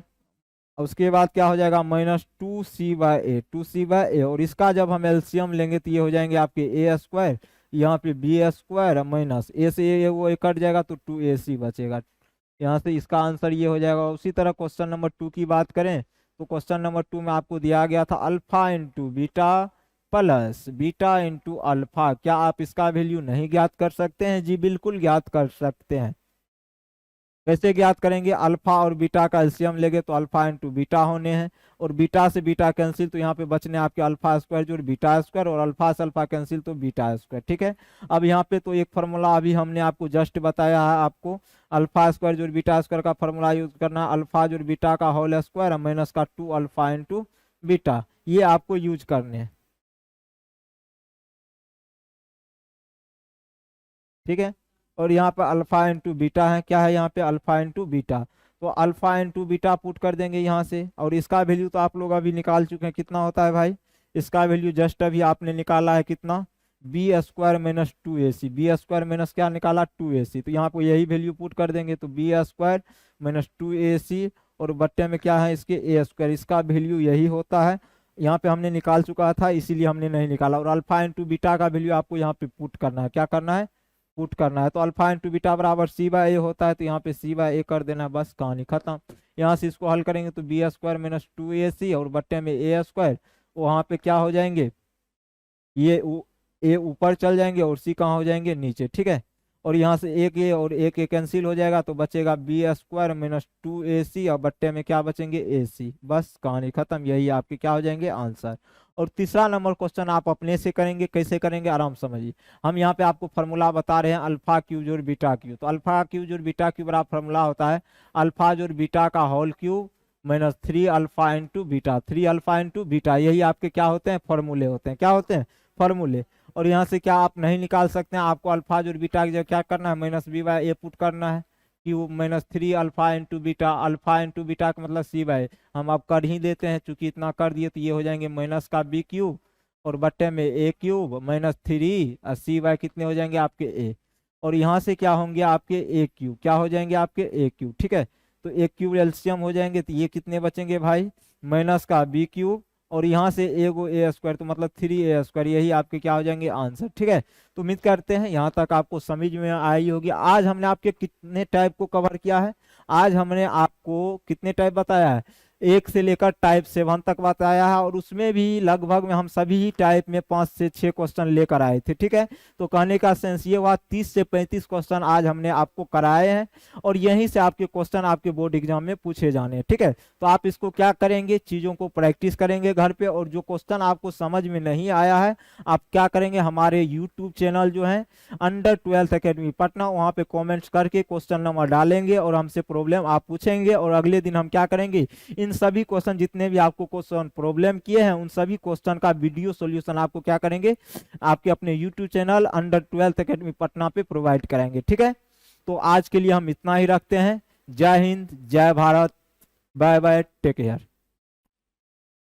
और उसके बाद क्या हो जाएगा माइनस 2c/a, और इसका जब हम एलसीएम लेंगे तो ये हो जाएंगे आपके ए स्क्वायर, यहाँ पे बी स्क्वायर माइनस ए से ये वो कट जाएगा तो 2ac बचेगा। यहाँ से इसका आंसर ये हो जाएगा। उसी तरह क्वेश्चन नंबर 2 की बात करें तो क्वेश्चन नंबर 2 में आपको दिया गया था alpha into beta plus beta into alpha. क्या आप इसका वैल्यू नहीं ज्ञात कर सकते हैं? जी बिल्कुल ज्ञात कर सकते हैं। कैसे ज्ञात करेंगे? अल्फा और बीटा का एलसीएम लेंगे तो अल्फा इंटू बीटा होने हैं, और बीटा से बीटा कैंसिल तो यहाँ पे बचने आपके अल्फा स्क्वायर जो बीटा स्क्वायर, और अल्फा से अल्फा कैंसिल तो बीटा स्क्वायर। ठीक है, अब यहाँ पे तो एक फॉर्मूला अभी हमने आपको जस्ट बताया है, आपको अल्फा स्क्वायर जो बीटा स्क्वायर का फॉर्मूला यूज करना है, अल्फा जो बीटा का होल स्क्वायर माइनस का 2 अल्फा इंटू बीटा, ये आपको यूज करने हैं। ठीक है, और यहाँ पे अल्फा इंटू बीटा है, क्या है यहाँ पे अल्फा इंटू बीटा, तो अल्फा इंटू बीटा पुट कर देंगे यहाँ से, और इसका वैल्यू तो आप लोग अभी निकाल चुके हैं, कितना होता है भाई, इसका वैल्यू जस्ट अभी आपने निकाला है कितना, B square minus 2ac, B square minus क्या निकाला 2ac, तो यहाँ पे यही वैल्यू पुट कर देंगे, तो बी स्क्वायर माइनस 2ac, और बट्टे में क्या है इसके ए स्क्वायर, इसका वैल्यू यही होता है। यहाँ पे हमने निकाल चुका था इसीलिए हमने नहीं निकाला, और अल्फा इंटू बीटा का वैल्यू आपको यहाँ पे पुट करना है, क्या करना है, पुट करना है। तो अल्फा इंटू बीटा बराबर c/a होता है, तो यहाँ पे c/a कर देना, बस कहानी खत्म। यहाँ से इसको हल करेंगे तो बी स्क्वायर माइनस 2ac, और बट्टे में ए स्क्वायर, वहाँ पे क्या हो जाएंगे, ये ए ऊपर चल जाएंगे और सी कहाँ हो जाएंगे, नीचे। ठीक है, और यहाँ से एक ए और एक ए कैंसिल हो जाएगा, तो बचेगा बी स्क्वायर माइनस 2ac, और बट्टे में क्या बचेंगे ac, बस कहानी खत्म। यही आपके क्या हो जाएंगे आंसर। और तीसरा नंबर क्वेश्चन आप अपने से करेंगे, कैसे करेंगे आराम समझिए। हम यहाँ पे आपको फॉर्मूला बता रहे हैं अल्फा क्यूब जोड़ बीटा क्यूब, तो अल्फा क्यूब जोड़ बीटा क्यूब बराबर फॉर्मूला होता है अल्फा जोड़ बीटा का whole cube minus 3 alpha into beta, 3 alpha into beta, यही आपके क्या होते हैं, फॉर्मूले होते हैं। क्या होते हैं, फॉर्मूले। और यहाँ से क्या आप नहीं निकाल सकते हैं, आपको अल्फा जोड़ बीटा की जगह क्या करना है, माइनस b/a पुट करना है, cube minus 3 alpha into beta, alpha into beta का मतलब c/a, हम अब कर ही देते हैं, चूंकि इतना कर दिए तो ये हो जाएंगे माइनस का b क्यूब, और बट्टे में a क्यूब माइनस 3 और c/, कितने हो जाएंगे आपके a, और यहाँ से क्या होंगे आपके a क्यूब, क्या हो जाएंगे आपके a क्यूब। ठीक है, तो a क्यूब एलसीएम हो जाएंगे, तो ये कितने बचेंगे भाई, माइनस का b क्यूब, और यहाँ से एगो ए स्क्वायर, तो मतलब 3a स्क्वायर, यही आपके क्या हो जाएंगे आंसर। ठीक है, तो उम्मीद करते हैं यहाँ तक आपको समझ में आई होगी। आज हमने आपके कितने टाइप को कवर किया है, आज हमने आपको कितने टाइप बताया है, 1 से लेकर टाइप 7 तक बताया है, और उसमें भी लगभग में हम सभी ही टाइप में 5 से 6 क्वेश्चन लेकर आए थे। ठीक है, तो कहने का सेंस ये हुआ 30 से 35 क्वेश्चन आज हमने आपको कराए हैं, और यहीं से आपके क्वेश्चन आपके बोर्ड एग्जाम में पूछे जाने हैं। ठीक है, तो आप इसको क्या करेंगे, चीज़ों को प्रैक्टिस करेंगे घर पे, और जो क्वेश्चन आपको समझ में नहीं आया है आप क्या करेंगे, हमारे यूट्यूब चैनल जो है अंडर 12th अकेडमी पटना, वहाँ पे कॉमेंट्स करके क्वेश्चन नंबर डालेंगे और हमसे प्रॉब्लम आप पूछेंगे, और अगले दिन हम क्या करेंगे, इन सभी क्वेश्चन जितने भी आपको क्वेश्चन प्रॉब्लम किए हैं उन सभी क्वेश्चन का वीडियो सॉल्यूशन आपको क्या करेंगे, आपके अपने YouTube channel under 12th academy Patna पे प्रोवाइड कराएंगे। ठीक है, तो आज के लिए हम इतना ही रखते हैं। जय हिंद, जय Bharat, bye bye, take care.